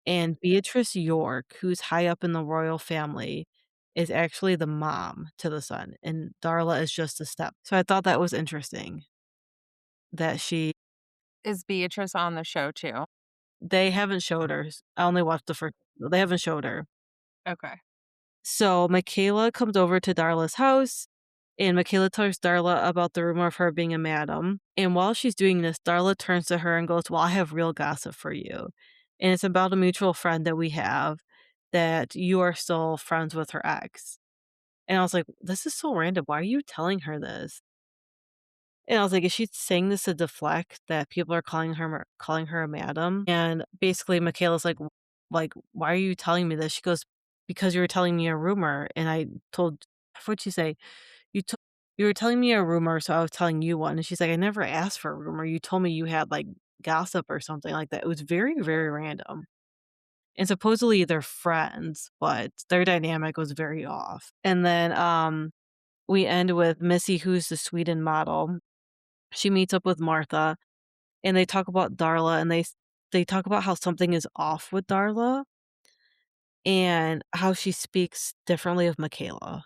and Beatrice York, who's high up in the royal family, is actually the mom to the son, and Darla is just a step. So I thought that was interesting that Is Beatrice on the show too? they haven't showed her. I only watched the first they haven't showed her. Okay. So Michaela comes over to Darla's house, and Michaela tells Darla about the rumor of her being a madam. And while she's doing this, Darla turns to her and goes, "Well, I have real gossip for you. And it's about a mutual friend that we have that you are still friends with her ex." And I was like, "This is so random. Why are you telling her this?" And I was like, "Is she saying this to deflect that people are calling her a madam?" And basically Michaela's like, "Why are you telling me this?" She goes, "Because you were telling me a rumor." And I told what'd she say? You were telling me a rumor, so I was telling you one." And she's like, "I never asked for a rumor. You told me you had like gossip or something like that." It was very, very random. And supposedly they're friends, but their dynamic was very off. And then we end with Missy, who's the Sweden model. She meets up with Martha, and they talk about Darla, and they talk about how something is off with Darla and how she speaks differently of Michaela.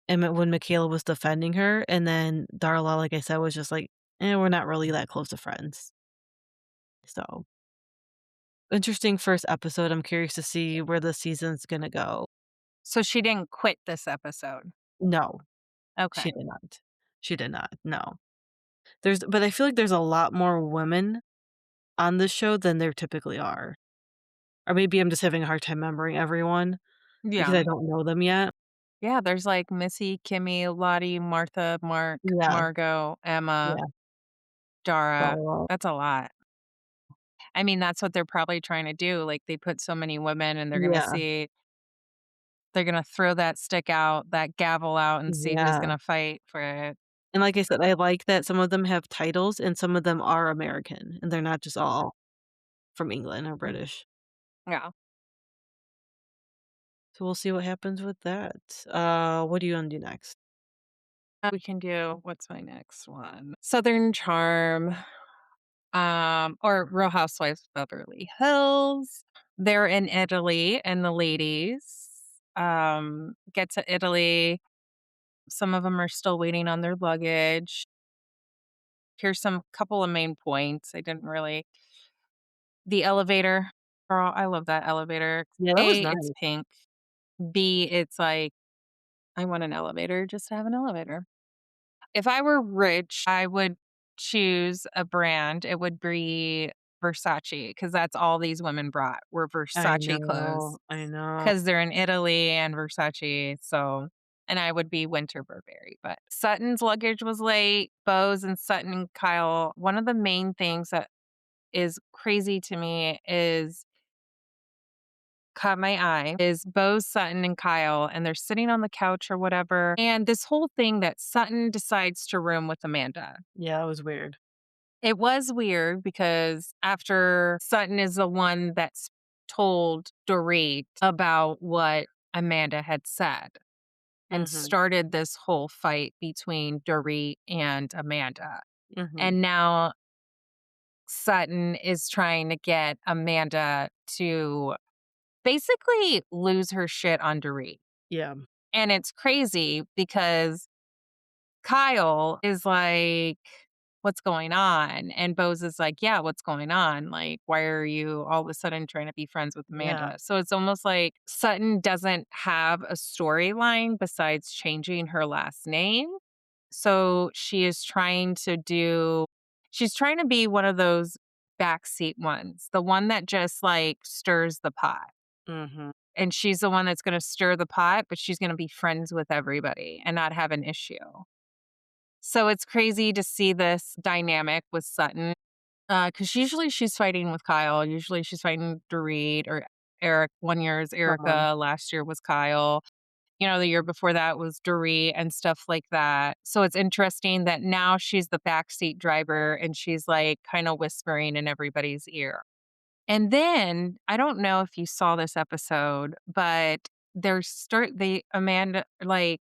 And when Michaela was defending her, and then Darla, like I said, was just like, we're not really that close of friends." So, interesting first episode. I'm curious to see where the season's gonna go. So she didn't quit this episode. No, Okay. she did not. She did not, no. But I feel like there's a lot more women on this show than there typically are. Or maybe I'm just having a hard time remembering everyone because I Yeah. don't know them yet. Yeah, there's like Missy, Kimmy, Lottie, Martha, Mark, Yeah, Margot, Emma, yeah. Dara. So, That's a lot. I mean, that's what they're probably trying to do. Like they put so many women and yeah, they're gonna throw that stick out, that gavel out and see who's yeah. gonna fight for it. And like I said, I like that some of them have titles and some of them are American, and they're not just all from England or British. Yeah. So we'll see what happens with that. What do you wanna do next? We can do what's my next one? Southern Charm, or Real Housewives of Beverly Hills. They're in Italy and the ladies get to Italy. Some of them are still waiting on their luggage. Here's some couple of main points. I didn't really the elevator. Girl, I love that elevator. Yeah, that was A, it's nice. pink. B, it's like I want an elevator just to have an elevator. If I were rich, I would choose a brand. It would be Versace because that's all these women brought were Versace clothes I know. because they're in Italy and Versace. So, and I would be Winter Burberry. But Sutton's luggage was late. Bose and Sutton and Kyle. One of the main things that is crazy to me is caught my eye is Bose, Sutton, and Kyle, and they're sitting on the couch or whatever. And this whole thing that Sutton decides to room with Amanda. Yeah, that was weird. It was weird because after Sutton is the one that's told Dorit about what Amanda had said and Mhm, started this whole fight between Dorit and Amanda. mhm. And now Sutton is trying to get Amanda to basically lose her shit on Dorit. Yeah, And it's crazy because Kyle is like, "What's going on?" And Bose is like, "Yeah, what's going on? Like, why are you all of a sudden trying to be friends with yeah. Amanda?" So it's almost like Sutton doesn't have a storyline besides changing her last name. So she's trying to be one of those backseat ones, the one that just like stirs the pot. Mhm. And she's the one that's gonna stir the pot, but she's gonna be friends with everybody and not have an issue. So it's crazy to see this dynamic with Sutton, because usually she's fighting with Kyle, usually she's fighting Dorit or Eric. One year is Uh-huh. Erica, last year was Kyle. You know, the year before that was Dorit and stuff like that. So it's interesting that now she's the backseat driver and she's, like, kinda whispering in everybody's ear. And then I don't know if you saw this episode, but Amanda, like,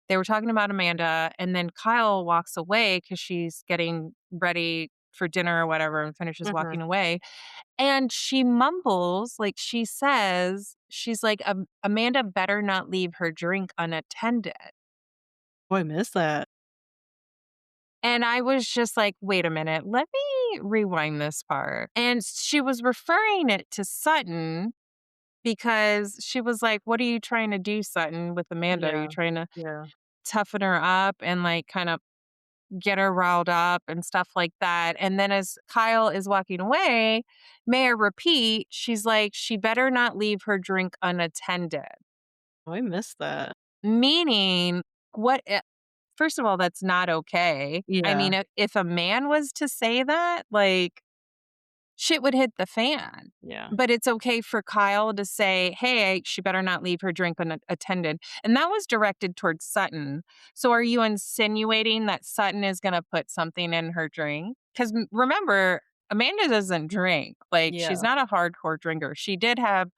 they were talking about Amanda, and then Kyle walks away because she's getting ready for dinner or whatever and finishes Mhm. walking away. And she mumbles, like she says, she's like, Amanda better not leave her drink unattended. Oh, I missed that. And I was just like, wait a minute, let me rewind this part. And she was referring it to Sutton because she was like, what are you trying to do, Sutton, with Amanda? Are you Yeah. trying to Yeah. toughen her up and like kind of get her riled up and stuff like that? And then as Kyle is walking away, may I repeat, she's like, she better not leave her drink unattended. Oh, I missed that. Meaning, what? First of all, that's not okay. I Yeah. mean, if a man was to say that, like, shit would hit the fan. Yeah. But it's okay for Kyle to say, hey, she better not leave her drink unattended. And that was directed towards Sutton. So are you insinuating that Sutton is going to put something in her drink? Because remember, Amanda doesn't drink. Like, she's Yeah. not a hardcore drinker. She did have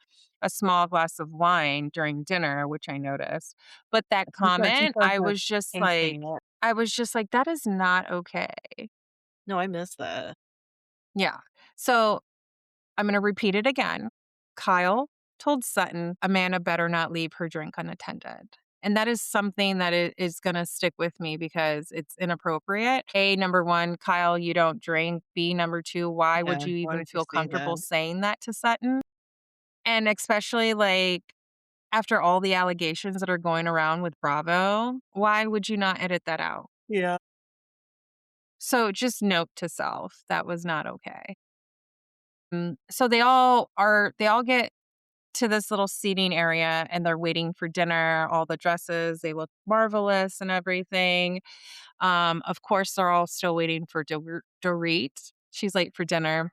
a small glass of wine during dinner, which I noticed. But that She comment, says that tasting it. I was just like, that is not okay. No, I missed that. Yeah. So I'm going to repeat it again. Kyle told Sutton, Amanda better not leave her drink unattended. And that is something that is going to stick with me because it's inappropriate. A, number one, Kyle, you don't drink. B, number two, why would Yeah. you Why even would you feel say comfortable that? saying that to Sutton? And especially like after all the allegations that are going around with Bravo, why would you not edit that out? Yeah. So just note to self, that was not okay. So they all get to this little seating area and they're waiting for dinner. All the dresses, they look marvelous and everything. Of course, they're all still waiting for Dorit. She's late for dinner.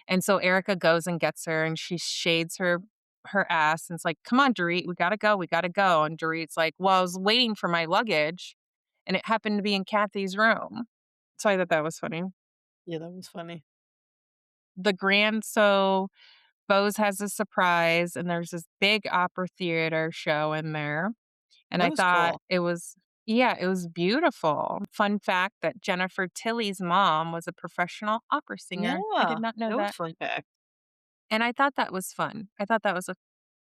And so Erica goes and gets her and she shades her ass and it's like, come on, Dorit, we gotta go, we gotta go. And Dorit's like, well, I was waiting for my luggage and it happened to be in Kathy's room. So I thought that was funny. Yeah, that was funny. So Bose has a surprise, and there's this big opera theater show in there. And That I was thought cool. it was beautiful. Fun fact that Jennifer Tilly's mom was a professional opera singer. I did Yeah. not know That was that. fun fact. And I thought that was fun. I thought that was a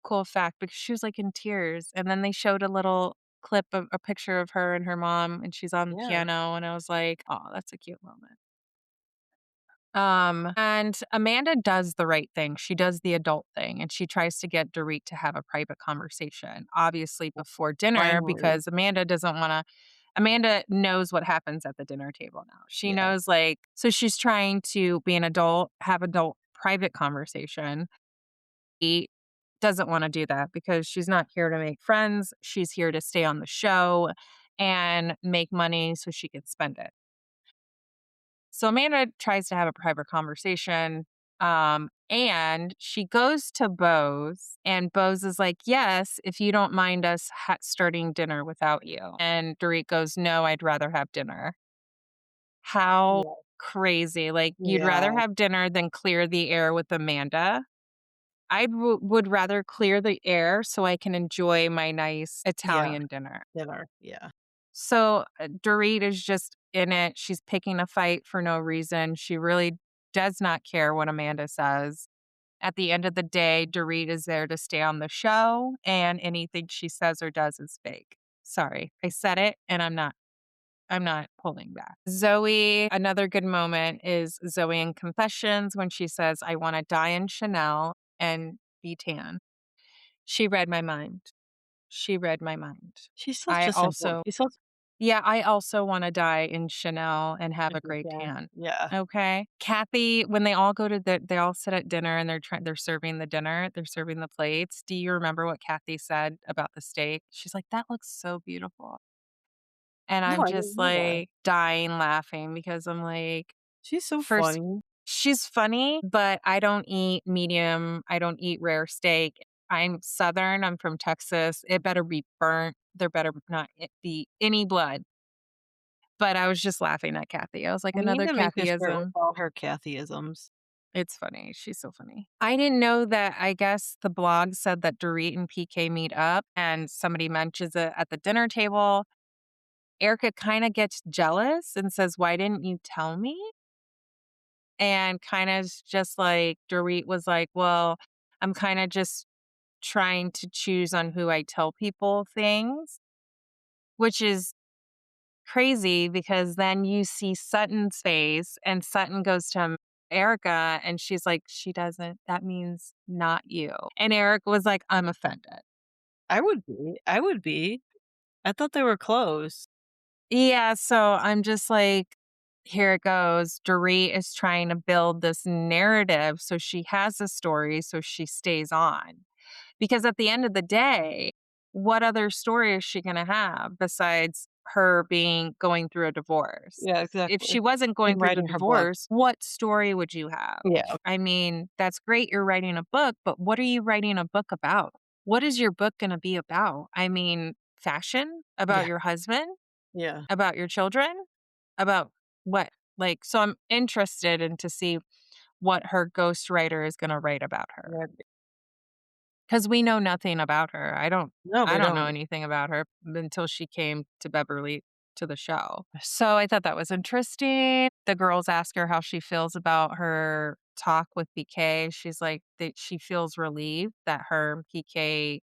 cool fact because she was like in tears. And then they showed a little clip of a picture of her and her mom, and she's on the Yeah. piano. And I was like, oh, that's a cute moment. And Amanda does the right thing. She does the adult thing and she tries to get Dorit to have a private conversation, obviously before dinner, Finally. because Amanda knows what happens at the dinner table now. She Yeah. knows, like, so she's trying to be an adult, have adult private conversation. She doesn't want to do that because she's not here to make friends. She's here to stay on the show and make money so she can spend it. So Amanda tries to have a private conversation. And she goes to Bose, and Bose is like, yes, if you don't mind us starting dinner without you. And Dorit goes, no, I'd rather have dinner. How Yeah. crazy. Like, you'd rather Yeah. have dinner than clear the air with Amanda. I would rather clear the air so I can enjoy my nice Yeah. Italian dinner. Dinner. Yeah. So Dorit is just in it. She's picking a fight for no reason. She really does not care what Amanda says. At the end of the day, Dorit is there to stay on the show, and anything she says or does is fake. Sorry, I said it, and I'm not pulling back. Zoe, another good moment is Zoe in Confessions when she says, I want to die in Chanel and be tan. She read my mind. She read my mind. She's such I a simple. also She's such Yeah, I also wanna die in Chanel and have a a good great fan. tan. Yeah. Okay? Kathy, when they all sit at dinner and they're serving the dinner, they're serving the plates. Do you remember what Kathy said about the steak? She's like, "That looks so beautiful." And No, I'm I didn't just, know that. like, dying laughing because I'm like, She's so first funny. she's funny, but I don't eat medium, I don't eat rare steak. I'm Southern, I'm from Texas. It better be burnt. There better not be any blood. But I was just laughing at Kathy. I was like, We need another to make a shirt with Kathyism. all her Kathyisms. It's funny. She's so funny. I didn't know that. I guess the blog said that Dorit and PK meet up and somebody mentions it at the dinner table. Erica kind of gets jealous and says, "Why didn't you tell me?" And kind of just like Dorit was like, "Well, I'm kind of just trying to choose on who I tell people things," which is crazy because then you see Sutton's face and Sutton goes to Erica and she's like, "She doesn't, that means not you." And Erica was like, "I'm offended." I would be. I would be. I thought they were close. Yeah, so I'm just like, here it goes. Dorit is trying to build this narrative so she has a story so she stays on. Because at the end of the day, what other story is she gonna have besides her going through a divorce? Yeah, If exactly. she wasn't going And through the writing her book. divorce, what story would you have? Yeah. I mean, that's great you're writing a book, but what are you writing a book about? What is your book gonna be about? I mean, fashion? About Yeah. your husband? Yeah. About your children? About what? Like, so I'm interested in to see what her ghostwriter is gonna write about her. Yeah. Because we know nothing about her. No, I we don't know don't. anything about her until she came to Beverly to the show. So I thought that was interesting. The girls ask her how she feels about her talk with PK. She's like that she feels relieved that her and PK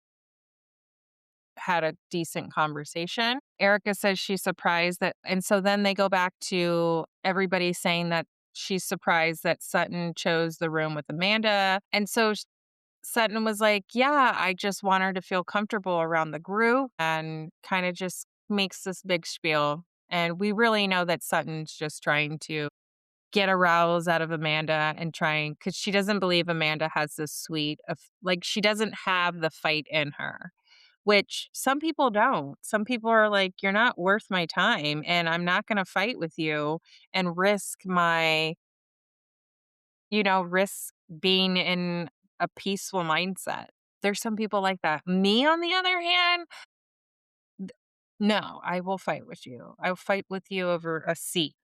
had a decent conversation. Erica says she's surprised that, and so then they go back to everybody saying that she's surprised that Sutton chose the room with Amanda. And so Sutton was like, "Yeah, I just want her to feel comfortable around the group," and kind of just makes this big spiel. And we really know that Sutton's just trying to get a rouse out of Amanda and trying because she doesn't believe Amanda has this sweet of like she doesn't have the fight in her, which some people don't. Some people are like, "You're not worth my time, and I'm not going to fight with you and risk being in a peaceful mindset." There's some people like that. Me, on the other hand, no, I will fight with you. I'll fight with you over a seat.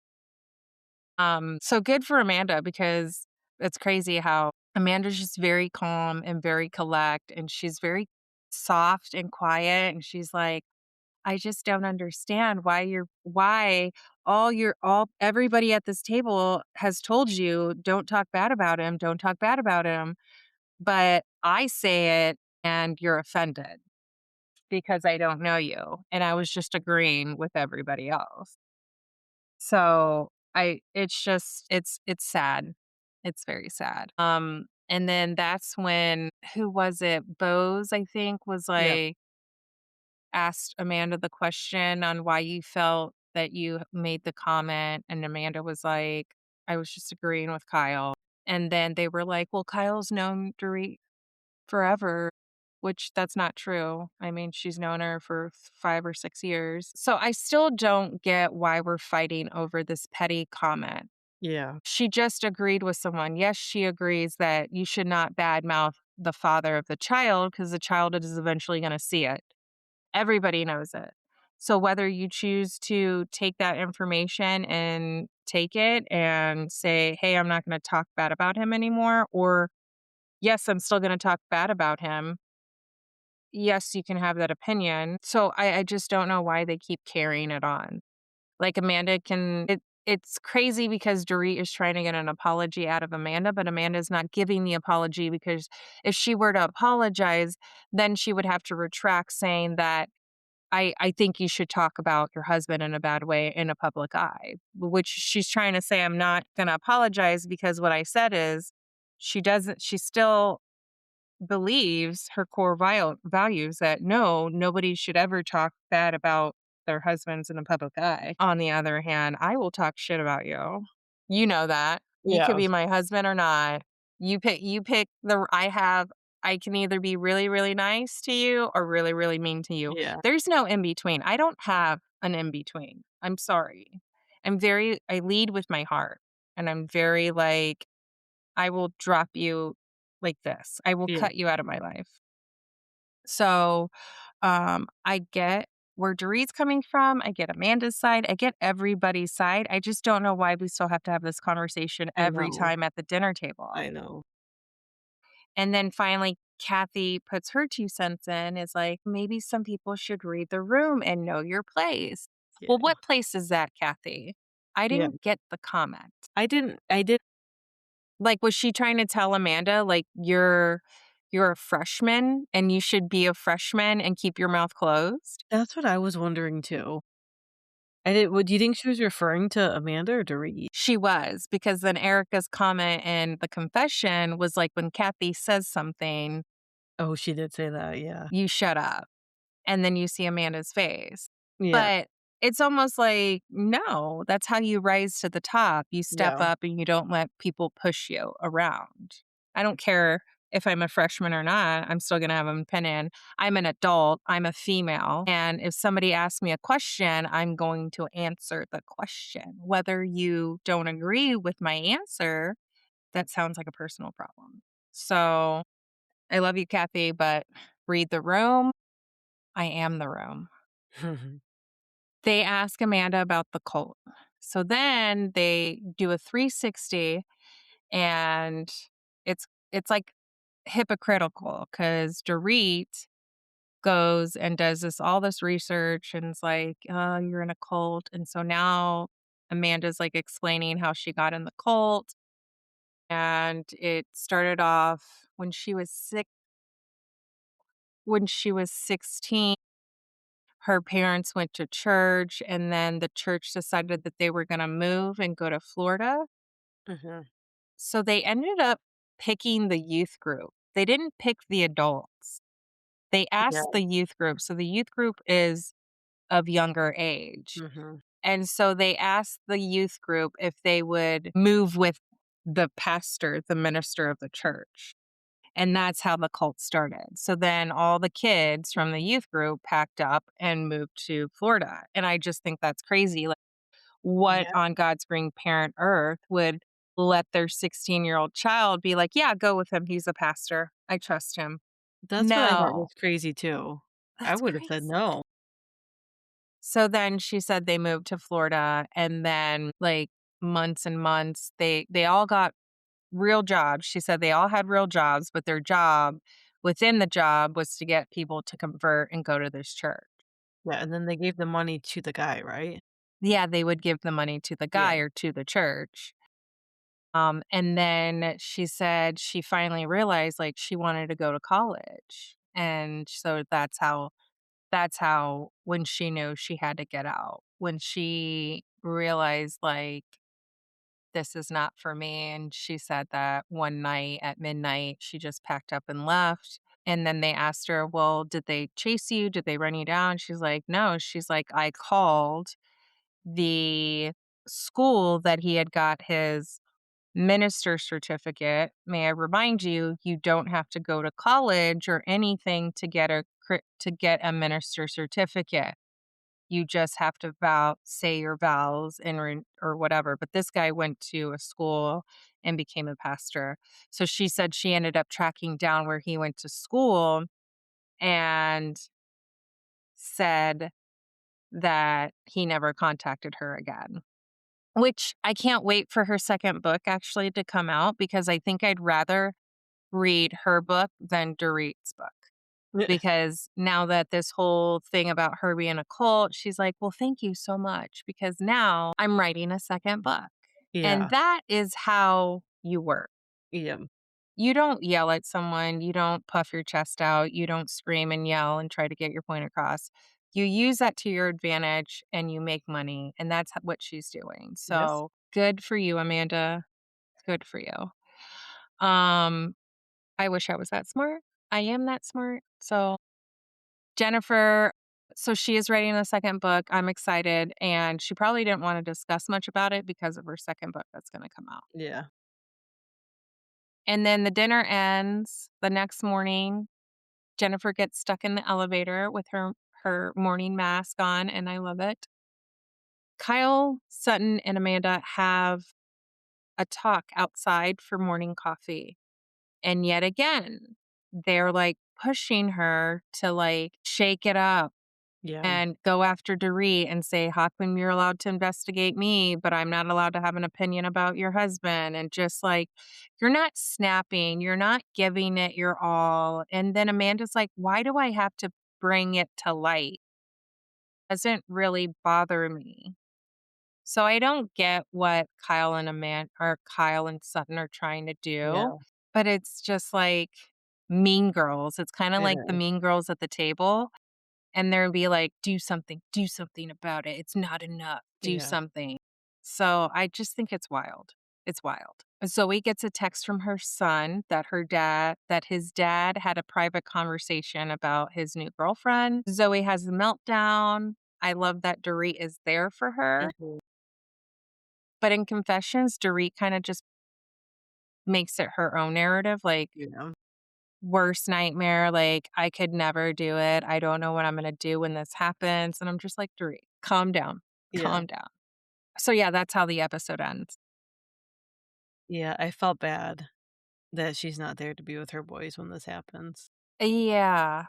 So good for Amanda because it's crazy how Amanda's just very calm and very collect, and she's very soft and quiet. And she's like, "I just don't understand why all everybody at this table has told you don't talk bad about him, don't talk bad about him. But I say it and you're offended because I don't know you. And I was just agreeing with everybody else." So it's just, it's sad. It's very sad. And then that's when, who was it? Bose, I think, was Yeah. like, asked Amanda the question on why you felt that you made the comment. And Amanda was like, "I was just agreeing with Kyle." And then they were like, "Well, Kyle's known Dorit forever," which that's not true. I mean, she's known her for 5 or 6 years. So I still don't get why we're fighting over this petty comment. Yeah. She just agreed with someone. Yes, she agrees that you should not badmouth the father of the child because the child is eventually going to see it. Everybody knows it. So whether you choose to take that information and take it and say, "Hey, I'm not going to talk bad about him anymore," or, "Yes, I'm still going to talk bad about him." Yes, you can have that opinion. So I just don't know why they keep carrying it on. Like Amanda it's crazy because Dorit is trying to get an apology out of Amanda, but Amanda's not giving the apology because if she were to apologize, then she would have to retract saying that I think you should talk about your husband in a bad way in a public eye, which she's trying to say, "I'm not going to apologize because what I said is," she still believes her core values that no, nobody should ever talk bad about their husbands in a public eye. On the other hand, I will talk shit about you. You know that. You could Yeah. be my husband or not. You pick I can either be really, really nice to you or really, really mean to you. Yeah. There's no in between. I don't have an in between. I'm sorry. I lead with my heart and I'm very like, I will drop you like this. I will Yeah. cut you out of my life. So, I get where Dorit's coming from. I get Amanda's side. I get everybody's side. I just don't know why we still have to have this conversation I every know. time at the dinner table. I know. And then finally, Kathy puts her 2 cents in, is like, maybe some people should read the room and know your place. Yeah. Well, what place is that, Kathy? I Yeah. didn't get the comment. I did. Like, was she trying to tell Amanda, like, you're a freshman and you should be a freshman and keep your mouth closed? That's what I was wondering too. Do you think she was referring to Amanda or Dorit? She was, because then Erica's comment in the confession was like, when Kathy says something, Oh, she did say that, yeah. you shut up. And then you see Amanda's face. Yeah, But it's almost like, no, that's how you rise to the top. You step yeah. up and you don't let people push you around. I don't care if I'm a freshman or not, I'm still going to have an opinion. I'm an adult, I'm a female. And if somebody asks me a question, I'm going to answer the question. Whether you don't agree with my answer, that sounds like a personal problem. So I love you, Kathy, but read the room. I am the room. They ask Amanda about the cult. So then they do a 360, and it's like hypocritical because Dorit goes and does all this research and is like, oh, you're in a cult. And so now Amanda's like explaining how she got in the cult. And it started off when she was 16. Her parents went to church, and then the church decided that they were going to move and go to Florida. Mhm. So they ended up picking the youth group. They didn't pick the adults. They Yeah. asked the youth group. So the youth group is of younger age. Mhm. And so they asked the youth group if they would move with the pastor, the minister of the church. And that's how the cult started. So then all the kids from the youth group packed up and moved to Florida. And I just think that's crazy. Like, what Yeah. on God's green parent earth would let their 16-year-old child be like, yeah, go with him. He's a pastor. I trust him. That's what I thought No, was crazy too. I that's would have said crazy. no. So then she said they moved to Florida, and then like months and months, they all got real jobs. She said they all had real jobs, but their job within the job was to get people to convert and go to this church. Yeah, and then they gave the money to the guy, right? Yeah, they would give the money to the Yeah. guy or to the church. And then she said she finally realized like she wanted to go to college. And so that's how when she knew she had to get out. When she realized like this is not for me. And she said that one night at midnight, she just packed up and left. And then they asked her, well, did they chase you? Did they run you down? She's like, no. She's like, I called the school that he had got his minister certificate. May I remind you, you don't have to go to college or anything to get a minister certificate. You just have to say your vows and or whatever. But this guy went to a school and became a pastor. So she said she ended up tracking down where he went to school and said that he never contacted her again. Which I can't wait for her second book actually to come out because I think I'd rather read her book than Dorit's book. Yeah. Because now that this whole thing about her being a cult, she's like, well, thank you so much because now I'm writing a second book. And Yeah. that is how you work. Yeah. You don't yell at someone, you don't puff your chest out, you don't scream and yell and try to get your point across. You use that to your advantage and you make money. And that's what she's doing. Yes. So good for you, Amanda. Good for you. Um, I wish I was that smart. I am that smart. So Jennifer, so she is writing the second book. I'm excited. And she probably didn't want to discuss much about it because of her second book that's going to come out. Yeah. And then the dinner ends the next morning. Jennifer gets stuck in the elevator with her morning mask on, and I love it. Kyle, Sutton, and Amanda have a talk outside for morning coffee. And yet again, they're like pushing her to like shake it up. Yeah. and go after Dorit and say, how come you're allowed to investigate me, but I'm not allowed to have an opinion about your husband? And just like, you're not snapping, you're not giving it your all. And then Amanda's like, why do I have to bring it to light? Doesn't really bother me. So I don't get what Kyle and Kyle and Sutton are trying to Yeah. do, but it's just like Mean Girls. It's kind of It like the is. Mean Girls at the table. And they'll be like, do something about it. It's not enough. Do Yeah. something. So I just think it's wild. It's wild. Zoe gets a text from her son that his dad had a private conversation about his new girlfriend. Zoe has a meltdown. I love that Dorit is there for her. Mhm. But in confessions, Dorit kind of just makes it her own narrative. Like, Yeah. worst nightmare. Like, I could never do it. I don't know what I'm going to do when this happens. And I'm just like, Dorit, calm down. Yeah. Calm down. So, yeah, that's how the episode ends. Yeah. I felt bad that she's not there to be with her boys when this happens. Yeah.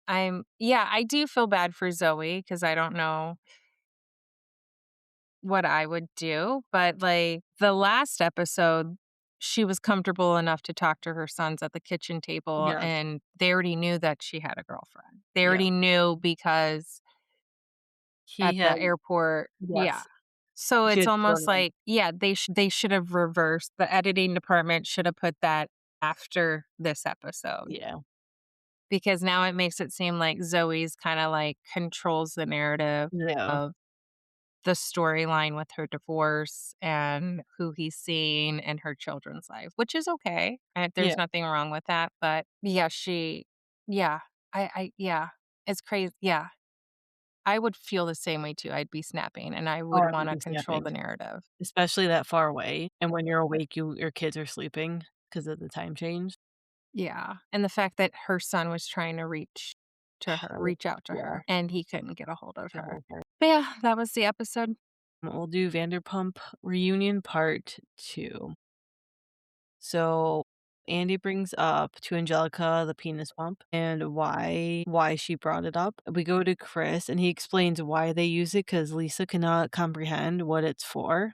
I do feel bad for Zoe because I don't know what I would do. But like the last episode, she was comfortable enough to talk to her sons at the kitchen table, Yes. and they already knew that she had a girlfriend. They Yeah. already knew because He at had, the airport, yeah. yes. So She it's had almost shown him. like, yeah, they should have reversed the editing department should have put that after this episode Yeah. because now it makes it seem like Zoe's kind of like controls the narrative Yeah. of the storyline with her divorce and who he's seeing in her children's life, which is okay. Yeah. There's nothing wrong with that. But yeah, yeah, yeah, it's crazy. Yeah, I would feel the same way too. I'd be snapping and I Oh, would I would want to be control snapping. the narrative. Especially that far away, and when you're awake, your kids are sleeping because of the time change. Yeah. And the fact that her son was trying to reach out to Yeah. her, and he couldn't get a hold of The her. whole part. But yeah, that was the episode. We'll do Vanderpump Reunion Part 2. So, Andy brings up to Angelica the penis pump and why she brought it up. We go to Chris, and he explains why they use it because Lisa cannot comprehend what it's for.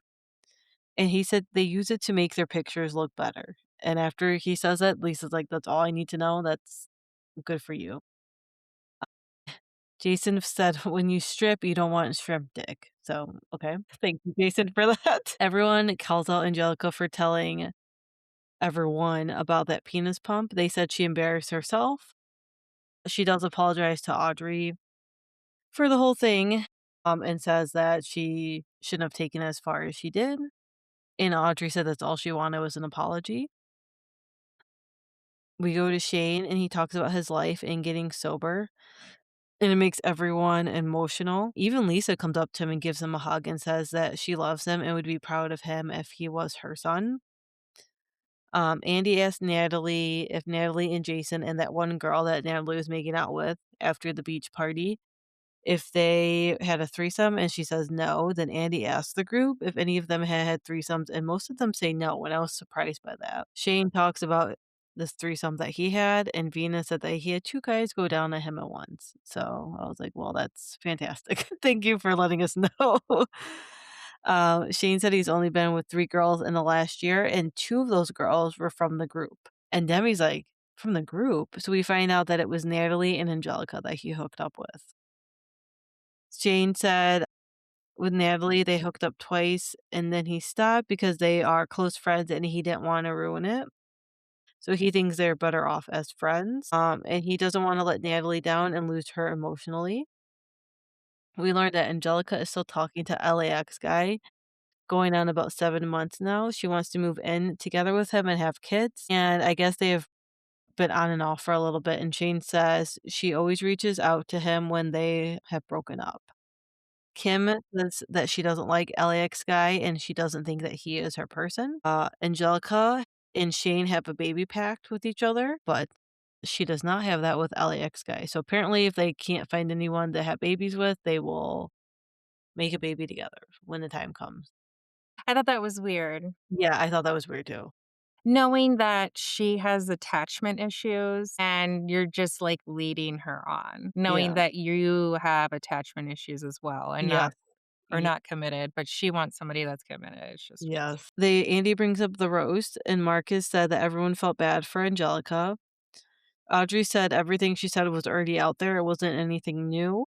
And he said they use it to make their pictures look better. And after he says that, Lisa's like, "That's all I need to know. That's good for you." Jason said, "When you strip, you don't want shrimp dick." So, okay. Thank you, Jason, for that. Everyone calls out Angelica for telling everyone about that penis pump. They said she embarrassed herself. She does apologize to Audrey for the whole thing, and says that she shouldn't have taken it as far as she did. And Audrey said that's all she wanted was an apology. We go to Shane, and he talks about his life and getting sober. And it makes everyone emotional. Even Lisa comes up to him and gives him a hug and says that she loves him and would be proud of him if he was her son. Andy asked Natalie if Natalie and Jason and that one girl that Natalie was making out with after the beach party, if they had a threesome, and she says no. Then Andy asked the group if any of them had threesomes, and most of them say no, and I was surprised by that. Shane talks about this threesome that he had, and Venus said that he had 2 guys go down on him at once. So I was like, "Well, that's fantastic. Thank you for letting us know." Shane said he's only been with 3 girls in the last year, and 2 of those girls were from the group. And Demi's like, "From the group?" So we find out that it was Natalie and Angelica that he hooked up with. Shane said with Natalie, they hooked up twice and then he stopped because they are close friends and he didn't want to ruin it. So he thinks they're better off as friends. And he doesn't want to let Natalie down and lose her emotionally. We learned that Angelica is still talking to LAX guy, going on about 7 months now. She wants to move in together with him and have kids. And I guess they have been on and off for a little bit. And Shane says she always reaches out to him when they have broken up. Kim says that she doesn't like LAX guy and she doesn't think that he is her person. Angelica and Shane have a baby pact with each other, but she does not have that with LAX guy. So apparently, if they can't find anyone to have babies with, they will make a baby together when the time comes. I thought that was weird. Yeah, I thought that was weird too. knowing that she has attachment issues and you're just like leading her on, knowing Yeah. that you have attachment issues as well and Yes. Ye not committed, but she wants somebody that's committed. It's just yes. They Andy brings up the roast, and Marcus said that everyone felt bad for Angelica. Audrey said everything she said was already out there, it wasn't anything new,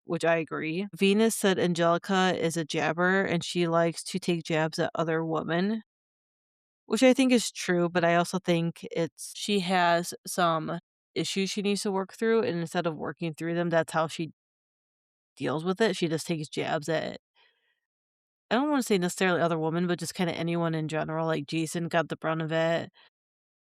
which I agree. Venus said Angelica is a jabber, and she likes to take jabs at other women, which I think is true, but I also think it's she has some issues she needs to work through, and instead of working through them, that's how she deals with it. She just takes jabs at I don't wanna say necessarily other women, but just kinda anyone in general, like, Jason got the brunt of it,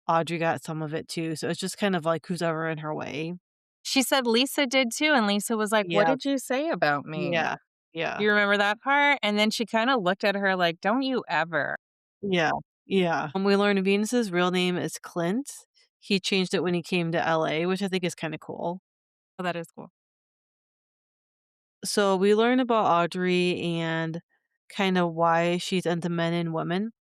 Audrey got some of it too, so it's just kind of like who's ever in her way. she said Lisa did too, and Lisa was like, "What Yeah, did you say about me?" yeah, yeah, You remember that part? And then she kinda looked at her like, "Don't you ever." yeah, yeah. We learned Venus's real name is Clint. He changed it when he came to LA, which I think is kinda cool. Oh, that is cool. So we learn about Audrey and kinda why she's into men and women.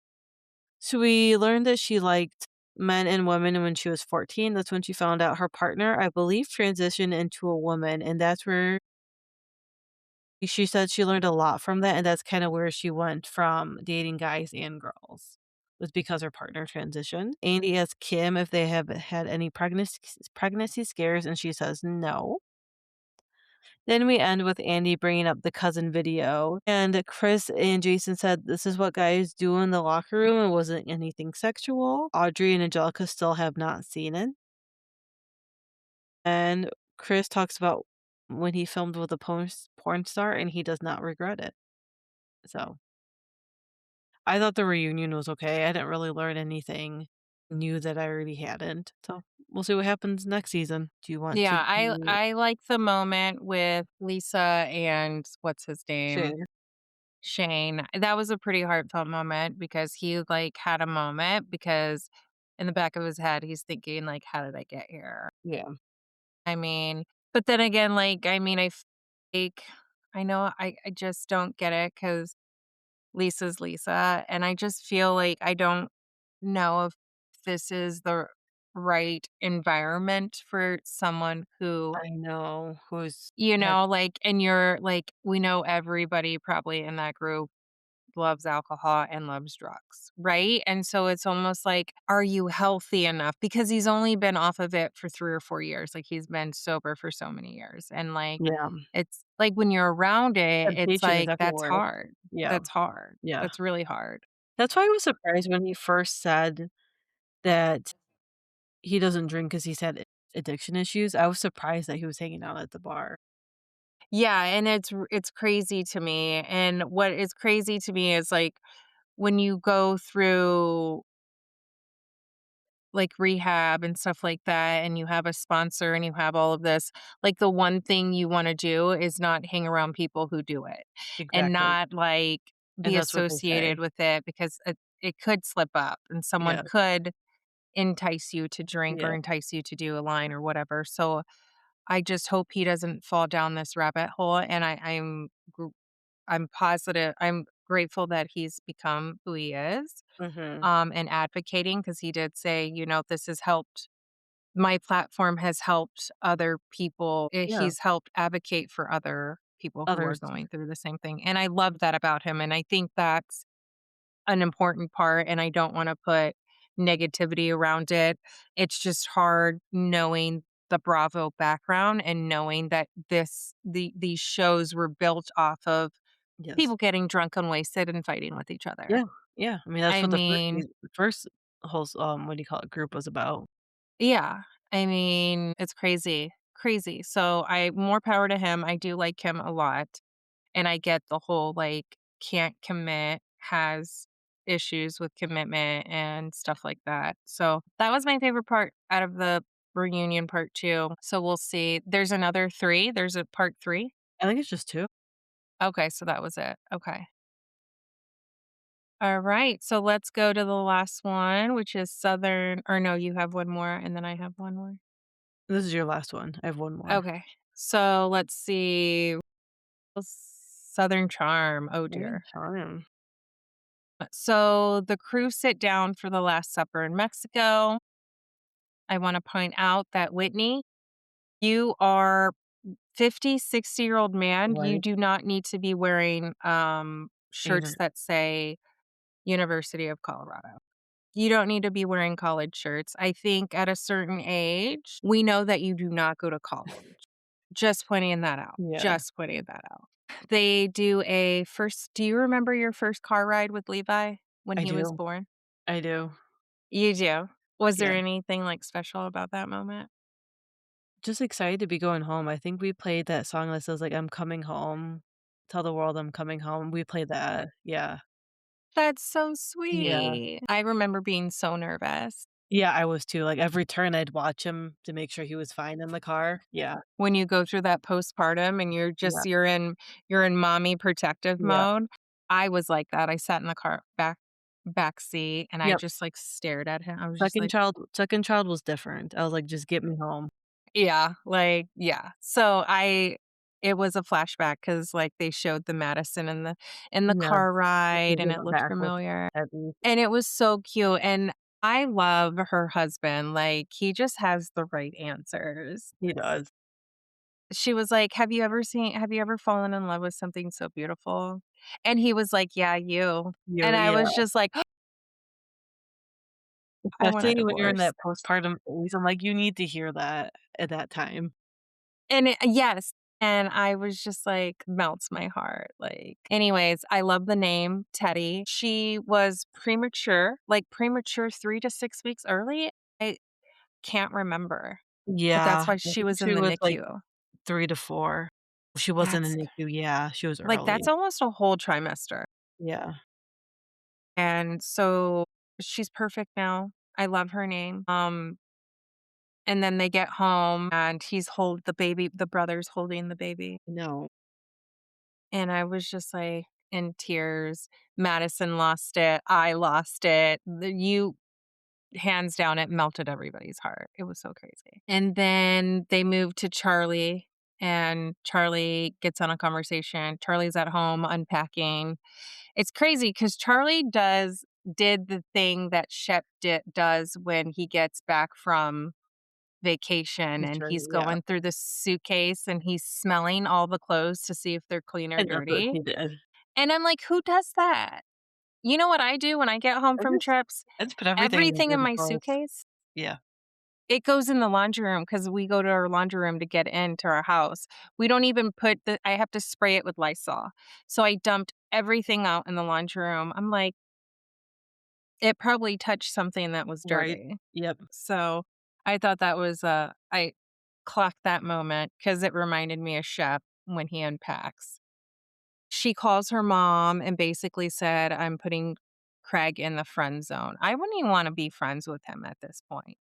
So we learned that she liked men and women when she was 14. That's when she found out her partner, I believe, transitioned into a woman, and that's where she said she learned a lot from that, and that's kinda where she went from dating guys and girls, was because her partner transitioned. Andy asked Kim if they have had any pregnancy scares, and she says no. Then we end with Andy bringing up the cousin video, and Chris and Jason said this is what guys do in the locker room. It wasn't anything sexual. Audrey and Angelica still have not seen it. And Chris talks about when he filmed with a porn star, and he does not regret it. So I thought the reunion was okay. I didn't really learn anything new that I already hadn't. So we'll see what happens next season. Do you want to Yeah, do I like the moment with Lisa and what's his name? Shane? Shane. That was a pretty heartfelt moment because he, like, had a moment because in the back of his head, he's thinking, like, "How did I get here?" Yeah. I mean, but then again, like, I mean, like, I know I just don't get it because Lisa's Lisa, and I just feel like I don't know if this is the right environment for someone who, I know. Who's you had know, like, and you're like, we know everybody probably in that group loves alcohol and loves drugs, right? And so it's almost like, are you healthy enough? Because he's only been off of it for 3 or 4 years. Like he's been sober for so many years. And like yeah. it's like when you're around it, it's Temptation is like that's everywhere. hard. Yeah. That's hard. Yeah. That's really hard. That's why I was surprised when he first said that he doesn't drink because he's had addiction issues. I was surprised that he was hanging out at the bar. Yeah, and it's crazy to me. And what is crazy to me is like when you go through like rehab and stuff like that, and you have a sponsor and you have all of this, like the one thing you wanna do is not hang around people who do it and Exactly. not, like, And be that's what they say. associated with it because it could slip up and someone Yeah. could entice you to drink or Yeah. entice you to do a line or whatever, so I just hope he doesn't fall down this rabbit hole, and I'm positive I'm grateful that he's become who he is, Mhm. and advocating because he did say, you know, "This has helped my platform has helped other people." Yeah. He's helped advocate for other people who are Others. going through the same thing, and I love that about him, and I think that's an important part, and I don't wanna put negativity around it. It's just hard knowing the Bravo background and knowing that these shows were built off of Yes. people getting drunk and wasted and fighting with each other. Yeah. Yeah. I mean, that's I what the mean, first whole what do you call it, group was about. yeah. I mean, it's crazy, crazy. So I more power to him. I do like him a lot. And I get the whole like can't commit, has issues with commitment and stuff like that. So that was my favorite part out of the reunion part 2. So we'll see. There's another 3. There's a part 3. I think it's just 2. Okay, so that was it. Okay. All right. So let's go to the last one, which is Southern or no, you have one more and then I have one more. This is your last one. I have one more. Okay. So let's see. Southern Charm. Oh Very dear. charm. So the crew sit down for the Last Supper in Mexico. I want to point out that Whitney, you are 50, 60-year-old man. You Right. do not need to be wearing shirts Even that say University of Colorado. You don't need to be wearing college shirts. I think at a certain age, we know that you do not go to college. Just pointing that out. yeah, Just pointing that out. They do a first. Do you remember your first car ride with Levi when I he was do. born? I do. You do. Was there Yeah. anything like special about that moment? Just excited to be going home. I think we played that song that says, like, "I'm coming home. Tell the world I'm coming home." We played that. Yeah. That's so Yeah. sweet. I remember being so nervous Yeah, I was too. Like, every turn, I'd watch him to make sure he was fine in the car. Yeah. when you go through that postpartum and Yeah. you're in mommy protective Yeah. mode. I was like that. I sat in the car back seat and I Yep. just like stared at him. I was just 2nd like, child was different. I was like, "Just get me home." yeah, like, yeah. So it was a flashback because like they showed the Madison in the Yeah. car He's ride and in it the looked back with familiar. Abby. And it was so cute. And I love her husband. Like he just has the right answers. He does. She was like, have you ever fallen in love with something so beautiful? And he was like, yeah, you. And I Yeah. was just like, I want a Especially when you're in divorce. that postpartum phase, I'm like, "You need to hear that at that time." And yes. And I was just like, melts my heart. Like, anyways, I love the name Teddy. She was premature, like premature 3 to 6 weeks early. I can't remember, but that's Yeah. why I she think was in she the was, like, NICU. 3 to 4. She wasn't That's in NICU, yeah, she was like, early. that's almost a whole trimester. Yeah. And so she's perfect now. I love her name. And then they get home and the brother's holding the baby. No. And I was just like in tears. Madison lost it. I lost it. Hands down, it melted everybody's heart. It was so crazy. And then they moved to Charlie and Charlie gets on a conversation. Charlie's at home unpacking. It's crazy because did the thing that does when he gets back from vacation I'm and sure, he's yeah. going through the suitcase and he's smelling all the clothes to see if they're clean or And that's what dirty. she did. And I'm like, who does that? You know what I do when I get home I from just trips? I just put everything in Everything in dirty my clothes. suitcase, Yeah. it goes in the laundry room because we go to our laundry room to get into our house. We don't even I have to spray it with Lysol. So I dumped everything out in the laundry room. I'm like, it probably touched something that was Right. dirty. Yep. So I thought I clocked that moment because it reminded me of Shep when he unpacks. She calls her mom and basically said, I'm putting Craig in the friend zone. I wouldn't even want to be friends with him at this point.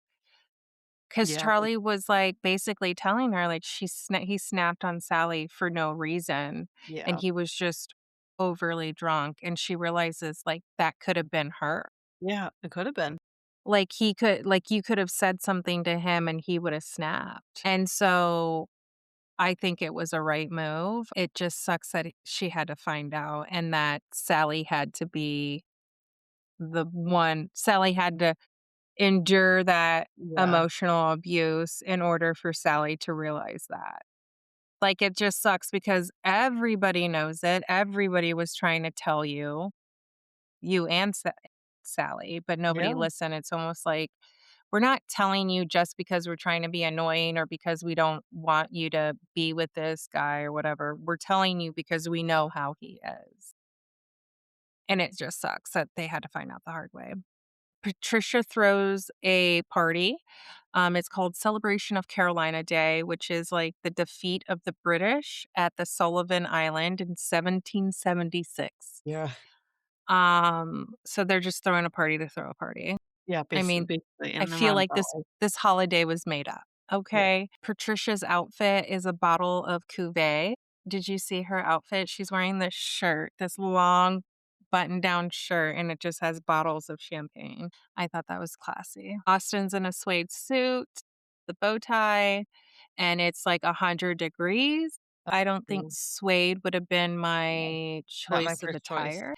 Because Yeah. Charlie was like basically telling her like he snapped on Sally for no reason and Yeah. he was just overly drunk and she realizes like that could have been her. Yeah. It could have been. Like you could have said something to him and he would have snapped. And so I think it was a right move. It just sucks that she had to find out and that Sally had to endure that Yeah. emotional abuse in order for Sally to realize that. Like, it just sucks because everybody knows it. Everybody was trying to tell you and Sally, but nobody Yeah. listened. It's almost like we're not telling you just because we're trying to be annoying or because we don't want you to be with this guy or whatever. We're telling you because we know how he is. And it just sucks that they had to find out the hard way. Patricia throws a party. It's called Celebration of Carolina Day, which is like the defeat of the British at the Sullivan Island in 1776. Yeah. So they're just throwing a party to throw a party. Yeah, I mean, basically I in the feel like roundabout. this holiday was made up. Yeah. Okay. Patricia's outfit is a bottle of cuvee. Did you see her outfit? She's wearing this shirt, this long button-down shirt, and it just has bottles of champagne. I thought that was classy. Austin's in a suede suit, the bow tie, and it's like 100 degrees. I don't think Mm, suede would have been no, my not my choice of first choice. attire.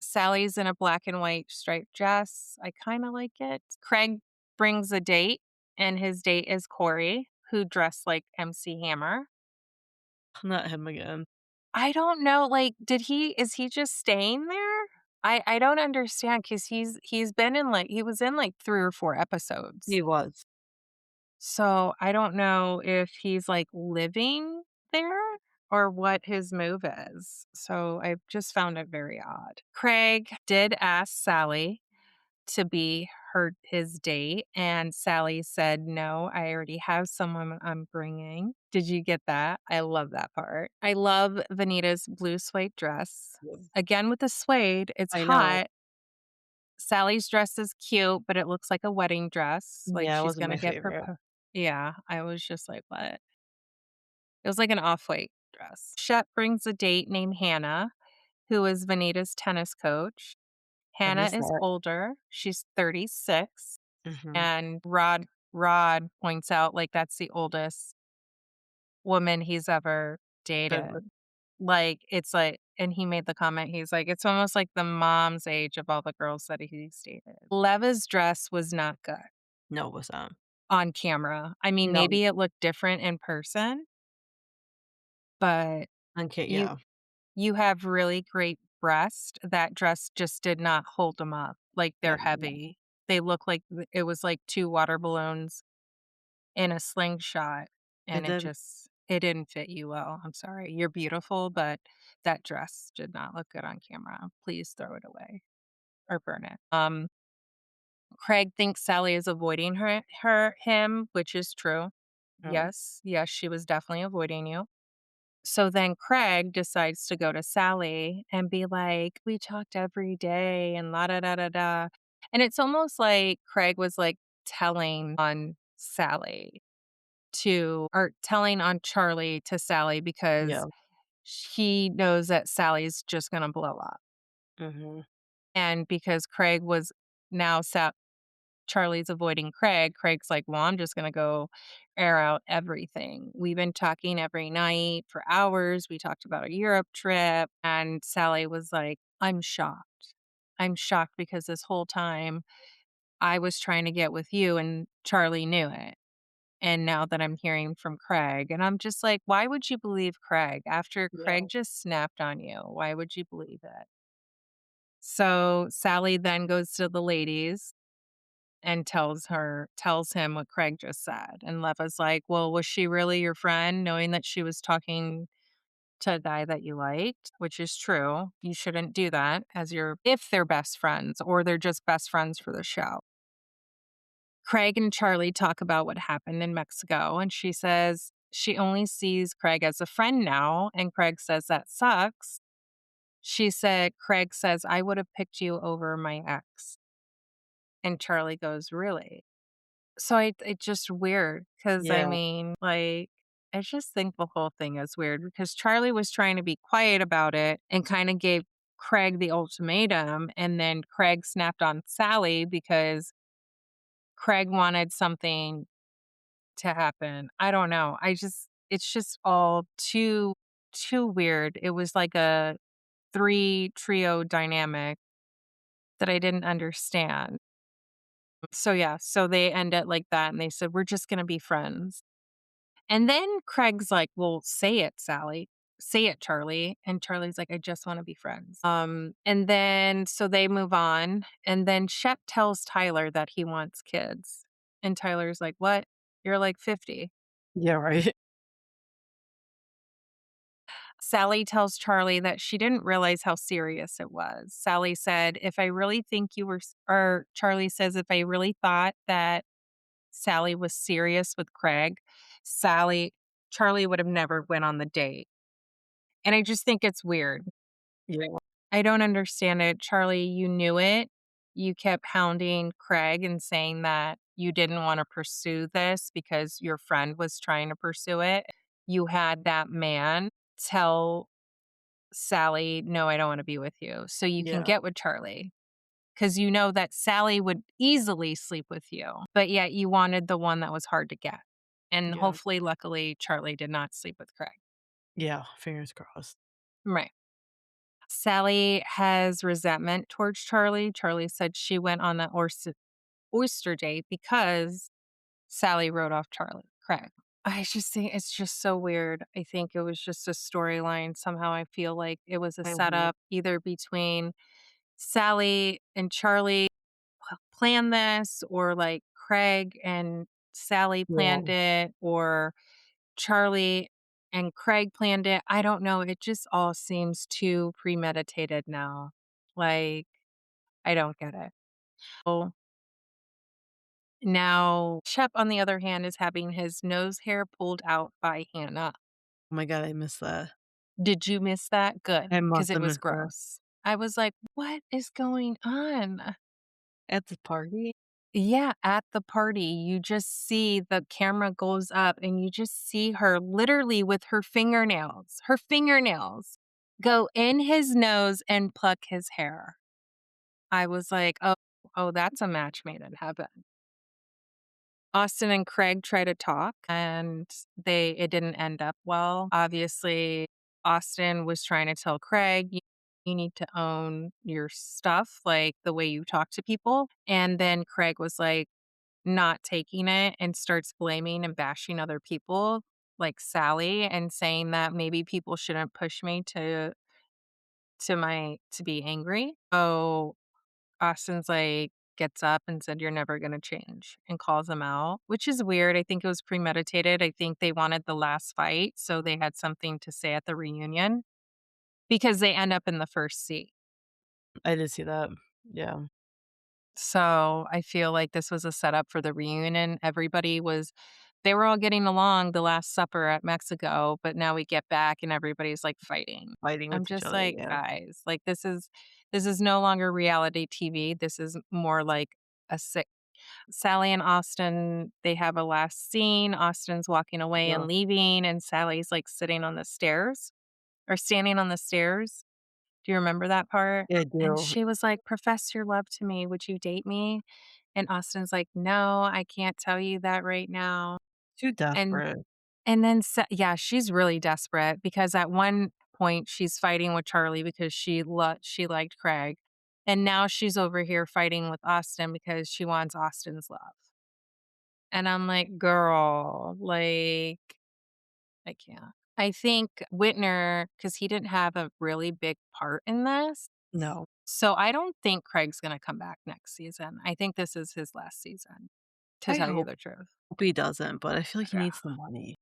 Sally's in a black and white striped dress. I kind of like it. Craig brings a date, and his date is Corey, who dressed like MC Hammer. Not him again. I don't know, like, is he just staying there? I don't understand because he's been in, like he was in, like, 3 or 4 episodes. He was. So, I don't know if he's, like, living there or what his move is. So, I just found it very odd. Craig did ask Sally to be his date, and Sally said, "No, I already have someone I'm bringing." Did you get that? I love that part. I love Vanita's blue suede dress. Again with the suede, it's I know. hot. Sally's dress is cute, but it looks like a wedding dress, like Yeah, it she's wasn't gonna my get favorite. Yeah, I was just like, "What?" It was like an off-white dress. Shep brings a date named Hannah, who is Vanita's tennis coach. I Hannah missed is that. older. She's 36. Mhm. And Rod points out, like, that's the oldest woman he's ever Been with. dated. Like, it's like and he made the comment, he's like, "It's almost like the mom's age of all the girls that he's dated." Leva's dress was not good No, it was not. on camera. I mean, No. maybe it looked different in person, but Okay, you yeah. you have really great breast. That dress just did not hold them up. Like, they're Yeah. heavy. They look like it was like 2 water balloons in a slingshot, It and did. it didn't fit you well. I'm sorry. You're beautiful, but that dress did not look good on camera. Please throw it away or burn it. Craig thinks Sally is avoiding him, which is true. Oh, Yes, she was definitely avoiding you. So then Craig decides to go to Sally and be like, "We talked every day and la da da da da." And it's almost like Craig was like telling on Sally or telling on Charlie to Sally yeah. because he knows that Sally's just gonna blow up. Mhm. And because Craig was now Charlie's avoiding Craig, Craig's like, "Well, I'm just gonna go air out everything. We've been talking every night for hours. We talked about a Europe trip." And Sally was like, "I'm shocked. I'm shocked because this whole time I was trying to get with you and Charlie knew it. And now that I'm hearing from Craig, and I'm just like, why would you believe Craig after Yeah. Craig just snapped on you? Why would you believe it?" So Sally then goes to the ladies and tells him what Craig just said. And Leva's like, "Well, was she really your friend, knowing that she was talking to a guy that you liked?" Which is true. You shouldn't do that if they're best friends or they're just best friends for the show. Craig and Charlie talk about what happened in Mexico, and she says she only sees Craig as a friend now, and Craig says that sucks. Craig says, "I would have picked you over my ex." And Charlie goes, "Really?" So it's just weird because I Yeah. mean, like, I just think the whole thing is weird because Charlie was trying to be quiet about it and kind of gave Craig the ultimatum, and then Craig snapped on Sally because Craig wanted something to happen. I don't know. It's just all too weird. It was like a 3 trio dynamic that I didn't understand. So yeah, so they end it like that and they said, "We're just gonna be friends." And then Craig's like, "Well, say it, Sally. Say it, Charlie." And Charlie's like, "I just want to be friends." And then so they move on. And then Shep tells Tyler that he wants kids. And Tyler's like, "What? You're like 50." Yeah, right. Sally tells Charlie that she didn't realize how serious it was. Sally said, "If I really think you were, or Charlie says, if I really thought that Sally was serious with Craig, Charlie would have never went on the date." And I just think it's weird. Yeah. I don't understand it. Charlie, you knew it. You kept hounding Craig and saying that you didn't want to pursue this because your friend was trying to pursue it. You had that man tell Sally, "No, I don't want to be with you." So you can Yeah. get with Charlie because you know that Sally would easily sleep with you, but yet you wanted the one that was hard to get. And Yeah. hopefully, luckily, Charlie did not sleep with Craig. Yeah. Fingers crossed. Right. Sally has resentment towards Charlie. Charlie said she went on the oyster date because Sally wrote off Craig. I just think it's just so weird. I think it was just a storyline. Somehow I feel like it was a Mhm. setup either between Sally and Charlie planned this, or like Craig and Sally Yeah. planned it, or Charlie and Craig planned it. I don't know. It just all seems too premeditated now. Like, I don't get it. Oh, now, Shep, on the other hand, is having his nose hair pulled out by Hannah. Oh my god, I missed that. Did you miss that? Good, I because must it have was missed that. gross. I was like, what is going on? At the party? Yeah, at the party, you just see the camera goes up and you just see her literally with her fingernails go in his nose and pluck his hair. I was like, oh, that's a match made in heaven. Austin and Craig try to talk and it didn't end up well. Obviously, Austin was trying to tell Craig, you need to own your stuff, like the way you talk to people. And then Craig was like, not taking it and starts blaming and bashing other people like Sally, and saying that maybe people shouldn't push me to be angry. So Austin's like gets up and said, "You're never gonna change," and calls him out, which is weird. I think it was premeditated. I think they wanted the last fight, so they had something to say at the reunion because they end up in the first seat. I did see that. Yeah. So I feel like this was a setup for the reunion. They were all getting along the Last Supper at Mexico, but now we get back and everybody's like fighting. Fighting I'm with each just other, like, yeah. guys, like this is no longer reality TV. This is more like a sick. Sally and Austin, they have a last scene. Austin's walking away Yeah. and leaving, and Sally's like sitting on the stairs or standing on the stairs. Do you remember that part? Yeah, I And do. she was like, "Profess your love to me. Would you date me?" And Austin's like, "No, I can't tell you that right now." Too And desperate. yeah, she's really desperate because at one point she's fighting with Charlie because she liked Craig. And now she's over here fighting with Austin because she wants Austin's love. And I'm like, "Girl, like, I can't." I think Whitner, because he didn't have a really big part in this. No. So I don't think Craig's gonna come back next season. I think this is his last season, to I tell you hope the truth. he doesn't, but I feel like he Yeah. needs the money.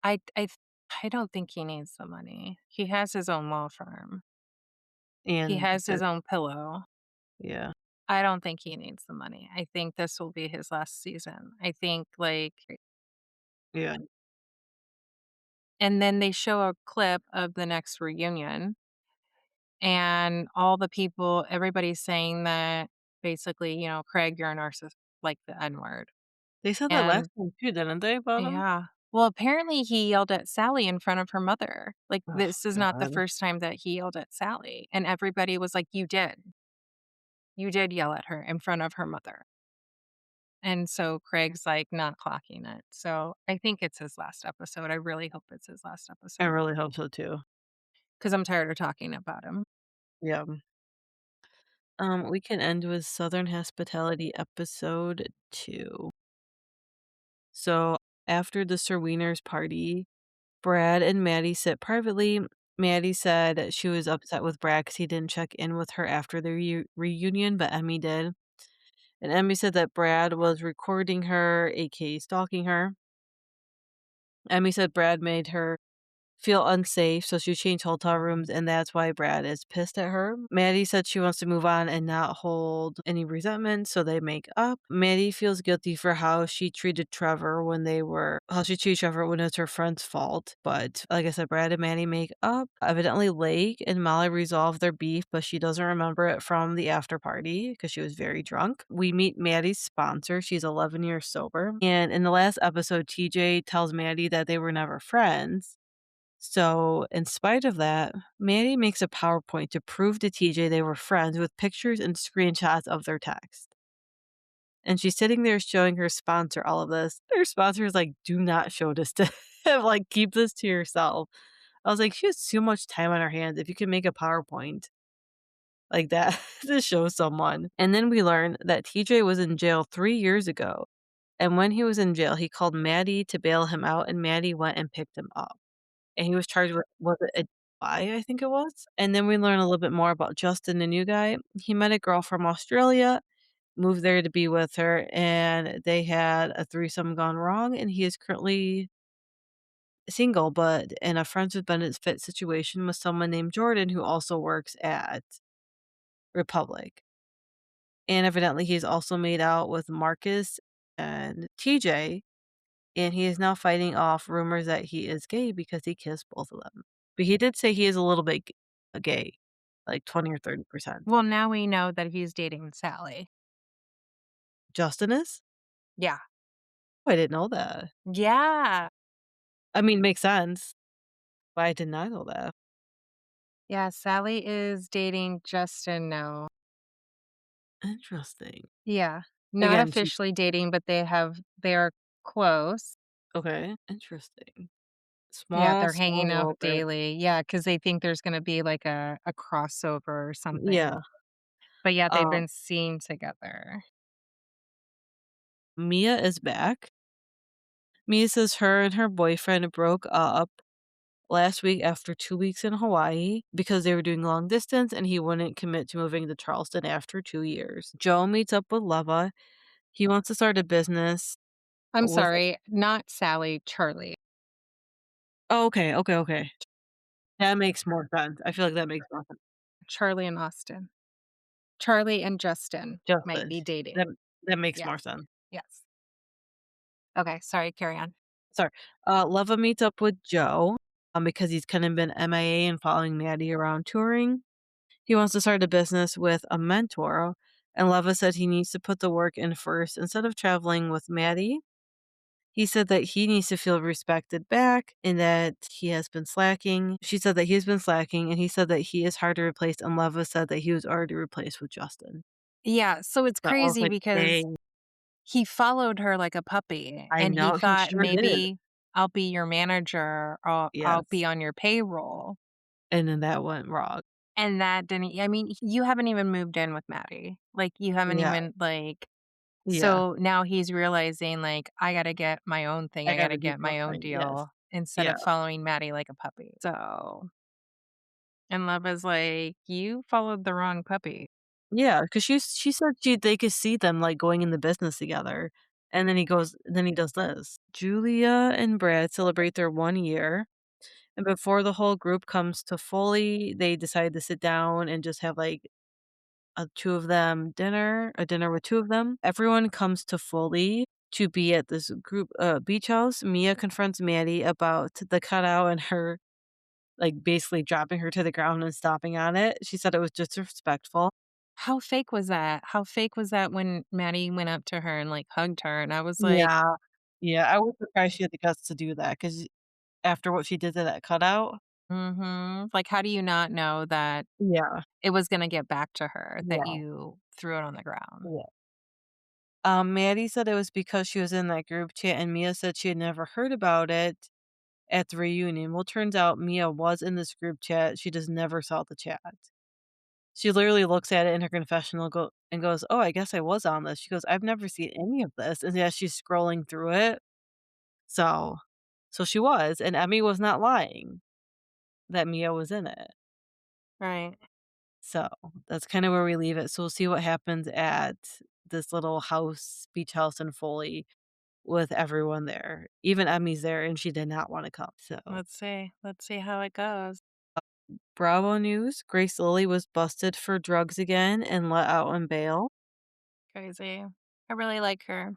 I I th I don't think he needs the money. He has his own law firm. He And has that his own pillow. yeah. I don't think he needs the money. I think this will be his last season. I think, like, Yeah. and then they show a clip of the next reunion, and all the people everybody's saying that basically, "Craig, you're a narcissist," like the N word. They said that last And time too, didn't they, about him? yeah. Well, apparently he yelled at Sally in front of her mother. Like, Oh this is not the god. first time that he yelled at Sally, and everybody was like, "You did. You did yell at her in front of her mother." And so Craig's, like, not clocking it. So I think it's his last episode. I really hope it's his last I episode really hope so too. because 'cause I'm tired of talking about him. Yeah. We can end with Southern Hospitality episode 2. So, after the Sir Wiener's party, Brad and Maddie sit privately. Maddie said she was upset with Brad because he didn't check in with her after the reunion, but Emmy did. And Emmy said that Brad was recording her, aka stalking her. Emmy said Brad made her feel unsafe, so she changed hotel rooms, and that's why Brad is pissed at her. Maddie said she wants to move on and not hold any resentment, so they make up. Maddie feels guilty for how she treated Trevor when it's her friend's fault. But like I said, Brad and Maddie make up. Evidently, Lake and Molly resolve their beef, but she doesn't remember it from the after party because she was very drunk. We meet Maddie's sponsor. She's 11 years sober. And in the last episode, TJ tells Maddie that they were never friends. So, in spite of that, Maddie makes a PowerPoint to prove to TJ they were friends with pictures and screenshots of their text. And she's sitting there showing her sponsor all of this. Her sponsor is like, do not show this to him. Like, keep this to yourself. I was like, she has too much time on her hands if you can make a PowerPoint. like that to show someone. And then we learn that TJ was in jail 3 years ago. And when he was in jail, he called Maddie to bail him out, and Maddie went and picked him up. And he was charged with, was it a DUI, I think it was? And then we learn a little bit more about Justin, the new guy. He met a girl from Australia, moved there to be with her, and they had a threesome gone wrong, and he is currently single, but in a friends with benefit situation with someone named Jordan who also works at Republic. And evidently he's also made out with Marcus and TJ, and he is now fighting off rumors that he is gay because he kissed both of them. But he did say he is a little bit gay, like 20 or 30%. Well, now we know that he's dating Sally. Justin is? Yeah. Oh, I didn't know that. Yeah. I mean, makes sense, but I did not know that. Yeah, Sally is dating Justin now. Interesting. Yeah. Not Again, she officially dating, but they're close. okay, interesting. Yeah, Small, they're small hanging out world there. daily. Yeah, because they think there's gonna be like a crossover or Yeah. something. But yeah, they've Um, been seen together. Mia is back. Mia says her and her boyfriend broke up last week after 2 weeks in Hawaii because they were doing long distance and he wouldn't commit to moving to Charleston after 2 years. Joe meets up with Leva. He wants to start a business I'm with sorry, not Sally, Charlie. oh, okay. That makes more sense. I feel like that makes more sense. Charlie and Austin. Charlie and Justin might Justin. be That dating. that makes Yeah. more sense. Yes. Okay, sorry, carry on. Sorry. Leva meets up with Joe, because he's kind of been MIA and following Maddie around touring. He wants to start a business with a mentor, and Leva said he needs to put the work in first instead of traveling with Maddie. He said that he needs to feel respected back and that he has been slacking. She said that he's been slacking, and he said that he is hard to replace, and Leva said that he was already replaced with Justin. Yeah, so it's So I was crazy like, because dang, he followed her like a puppy, I and he know he thought, sure did. "Maybe I'll be your manager, or I'll be Yes. on your payroll." And then that went wrong. And that didn't I mean, you haven't even moved in with Maddie. Like, you haven't Yeah, even, like yeah. so now he's realizing, like, "I gotta get my own thing, I I gotta gotta do get my own something. Yes. deal," instead Yeah. of following Maddie like a puppy. So and Love is like, "You followed the wrong puppy." Yeah, because she said they could see them, like, going in the business together, and then he does this. Julia and Brad celebrate their 1 year, and before the whole group comes to Foley, they decide to sit down and just have, like, a 2 of them a dinner with 2 of them. Everyone comes to Foley to be at this group beach house. Mia confronts Maddie about the cutout and her, like, basically dropping her to the ground and stomping on it. She said it was disrespectful. How fake was that? How fake was that when Maddie went up to her and, like, hugged her, and I was like, Yeah. Yeah, I was surprised she had the guts to do that because after what she did to that cutout. "Mhm." Like, how do you not know that Yeah, it was gonna get back to her, that yeah, you threw it on the ground? yeah. Maddie said it was because she was in that group chat, and Mia said she had never heard about it at the reunion. Well, turns out Mia was in this group chat, she just never saw the chat. She literally looks at it in her confessional and goes, "Oh, I guess I was on this." She goes, "I've never seen any of this," and yeah, she's scrolling through it. So so she was, and Emmy was not lying that Mia was in it. Right. So, that's kinda where we leave it, so we'll see what happens at this little beach house in Foley with everyone there. Even Emmy's there, and she did not wanna come, so Let's see. Let's see how it goes. Bravo news, Grace Lilly was busted for drugs again and let out on bail. Crazy. I really like her.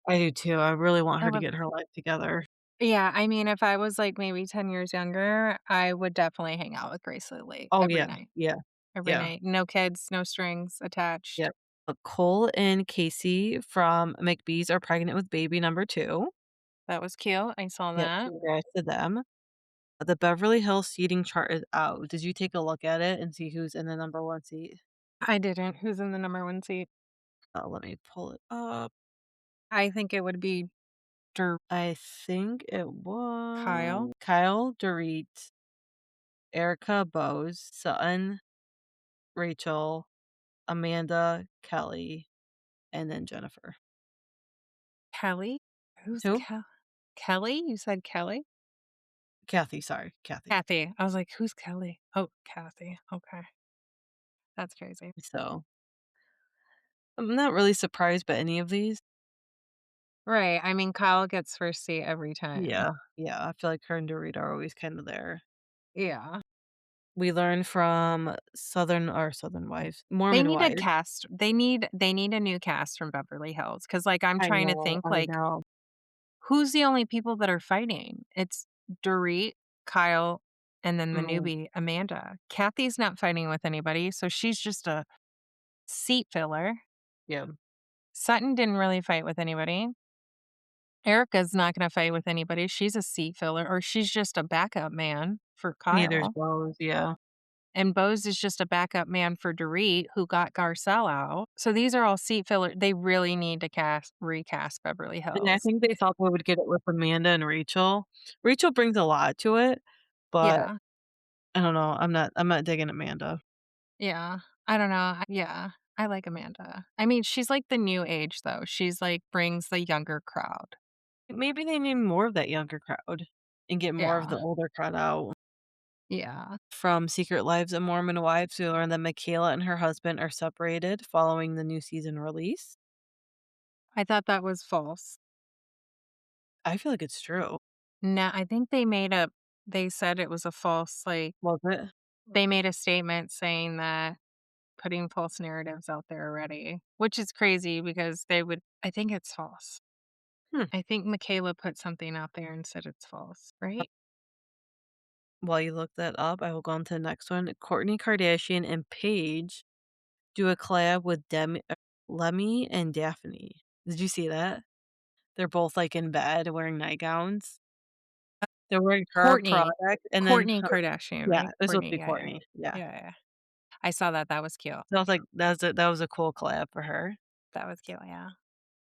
I do too, I really want I her to would get her life together. Yeah, I mean, if I was, like, maybe 10 years younger, I would definitely hang out with Grace Lee Oh, every yeah, night. yeah, Every yeah, night. No kids, no strings attached. yep. Cole and Casey from McBee's are pregnant with baby number 2. That was cute. I saw Yep, that. congrats to them. The Beverly Hills seating chart is out. Did you take a look at it and see who's in the number 1 seat? I didn't. Who's in the number 1 seat? Let me pull it up. I think it would be I think it Kyle. was Kyle, Dorit, Erica, Bose, Sutton. Rachel, Amanda, Kelly, and then Jennifer. Kelly? Who's Who? Kelly? You said Kelly? Kathy, sorry, Kathy. Kathy. I was like, who's Kelly? Oh, Kathy. Okay. That's crazy. So, I'm not really surprised by any of these. Right. I mean, Kyle gets first seat every time. Yeah, I feel like her and Dorit are always kinda there. Yeah. We learn from Southern Wives, They Mormon need a Wives. cast. They need a new cast from Beverly Hills. Cause like I'm trying to think I like know. who's the only people that are fighting? It's Dorit, Kyle, and then the Mm, newbie, Amanda. Kathy's not fighting with anybody, so she's just a seat filler. yeah, Sutton didn't really fight with anybody. Erica's not gonna fight with anybody. She's a seat filler, or she's just a backup man for neither's Kyle. Bose, yeah. And Bose is just a backup man for Dorit, who got Garcelle out. So these are all seat filler. They really need to recast Beverly And I Hills. think they thought they would get it with Amanda and Rachel. Rachel brings a lot to it, but Yeah. I don't know, I'm not digging Amanda. Yeah. I don't know. Yeah. I like Amanda. I mean, she's like the new age though. She's like brings the younger crowd. Maybe they need more of that younger crowd and get more of the Yeah. older crowd out. Yeah. From Secret Lives of Mormon Wives, we learn that Michaela and her husband are separated following the new season release. I thought that was false. I feel like it's true. No, I think they said it was a false, like, Was it? they made a statement saying that putting false narratives out there already, which is crazy because I think it's false. Hmm. I think Michaela put something out there and said it's false, right? While you look that up, I will go on to the next one. Kourtney Kardashian and Paige do a collab with Lemmy and Daphne. Did you see that? They're both like in bed wearing nightgowns. They're wearing her Courtney. product and then Courtney her, Kardashian, yeah, right? it was supposed to Courtney, be yeah, yeah. Kourtney. Yeah. Yeah, yeah. I saw that. That was cute. So I was like, that was a cool collab for her. That was cute, yeah.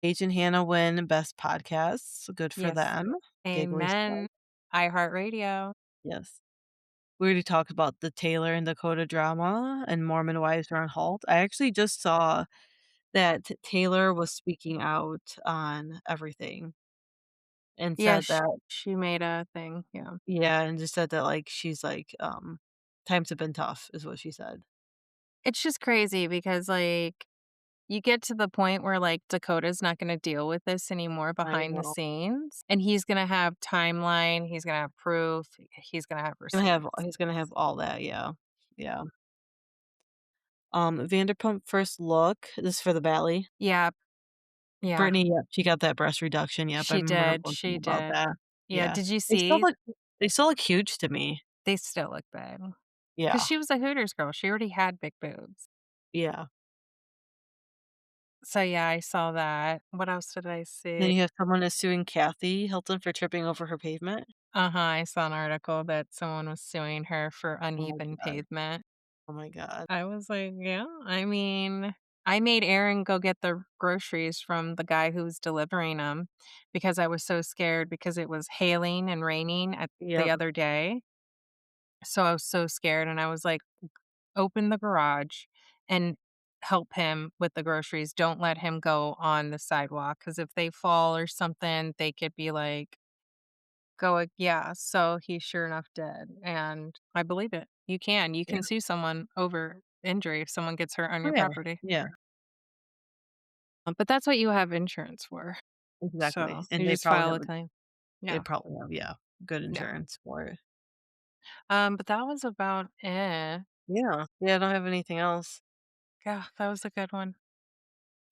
Paige and Hannah win Best Podcasts. Good for Yes. them. Giggly stuff. Amen. iHeartRadio. Yes. We already talked about the Taylor and Dakota drama and Mormon Wives are on halt. I actually just saw that Taylor was speaking out on everything and Yeah, said that, she made a thing, yeah. yeah, and just said that, like, she's like, "Times have been tough," is what she said. It's just crazy because, like, you get to the point where, like, Dakota's not gonna deal with this anymore I behind the know. scenes, and he's gonna have timeline, he's gonna have proof, he's gonna have receipts. He's gonna have all that, yeah. Yeah. Vanderpump First Look, this is for the Valley. Yep, yeah, Brittany, yep, she got that breast reduction, yep, I remember her posting she about did. that. Yeah, Yeah. did you They still see? look they still look huge to me. They still look big. Because Yeah. she was a Hooters girl, she already had big boobs. Yeah. So, yeah, I saw that. What else did I Then see? you have someone is suing Kathy Hilton for tripping over her pavement. Uh-huh, I saw an article that someone was suing her for Oh my uneven god. pavement. Oh my god. I was like, "Yeah." I mean, I made Aaron go get the groceries from the guy who was delivering them because I was so scared because it was hailing and raining at the Yep. other day. So I was so scared and I was like, "Open the garage and help him with the groceries. Don't let him go on the sidewalk because if they fall or something, they could be like, yeah." So he sure enough did, and I believe it. You can. You Yeah. can sue someone over injury if someone gets hurt on Oh, your yeah. property. Yeah, But that's what you have insurance for. exactly, So and you they just probably file have a claim. they Yeah. probably have, yeah, good Yeah. insurance for it. But that was about it. Yeah. Yeah, I don't have anything else. Yeah, that was a good one.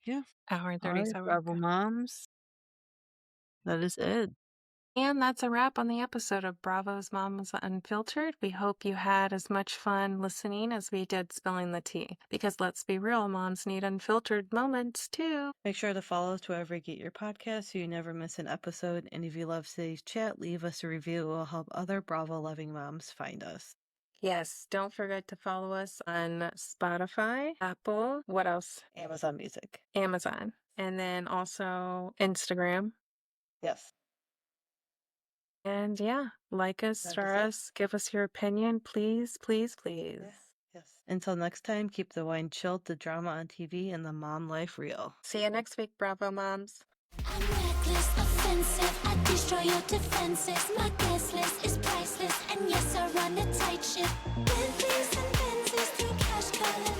Yeah. Hour and Alright, 37. Bravo moms, that is it. And that's a wrap on the episode of Bravo's Moms Unfiltered. We hope you had as much fun listening as we did spilling the tea. Because let's be real, moms need unfiltered moments too. Make sure to follow us wherever you get your podcasts so you never miss an episode. And if you love today's chat, leave us a review. It will help other Bravo loving moms find us. Yes, don't forget to follow us on Spotify, Apple, what else? Amazon Music. Amazon. And then also Instagram. Yes. And yeah, like us, That is star it. us, give us your opinion, please, please, please. Yeah. Yes. Until next time, keep the wine chilled, the drama on TV, and the mom life real. See you next week, Bravo Moms. I'm reckless, offensive. I destroy your defenses. My guest list is priceless, and yes, I run a tight ship. Bentleys and Benzes through cash colors.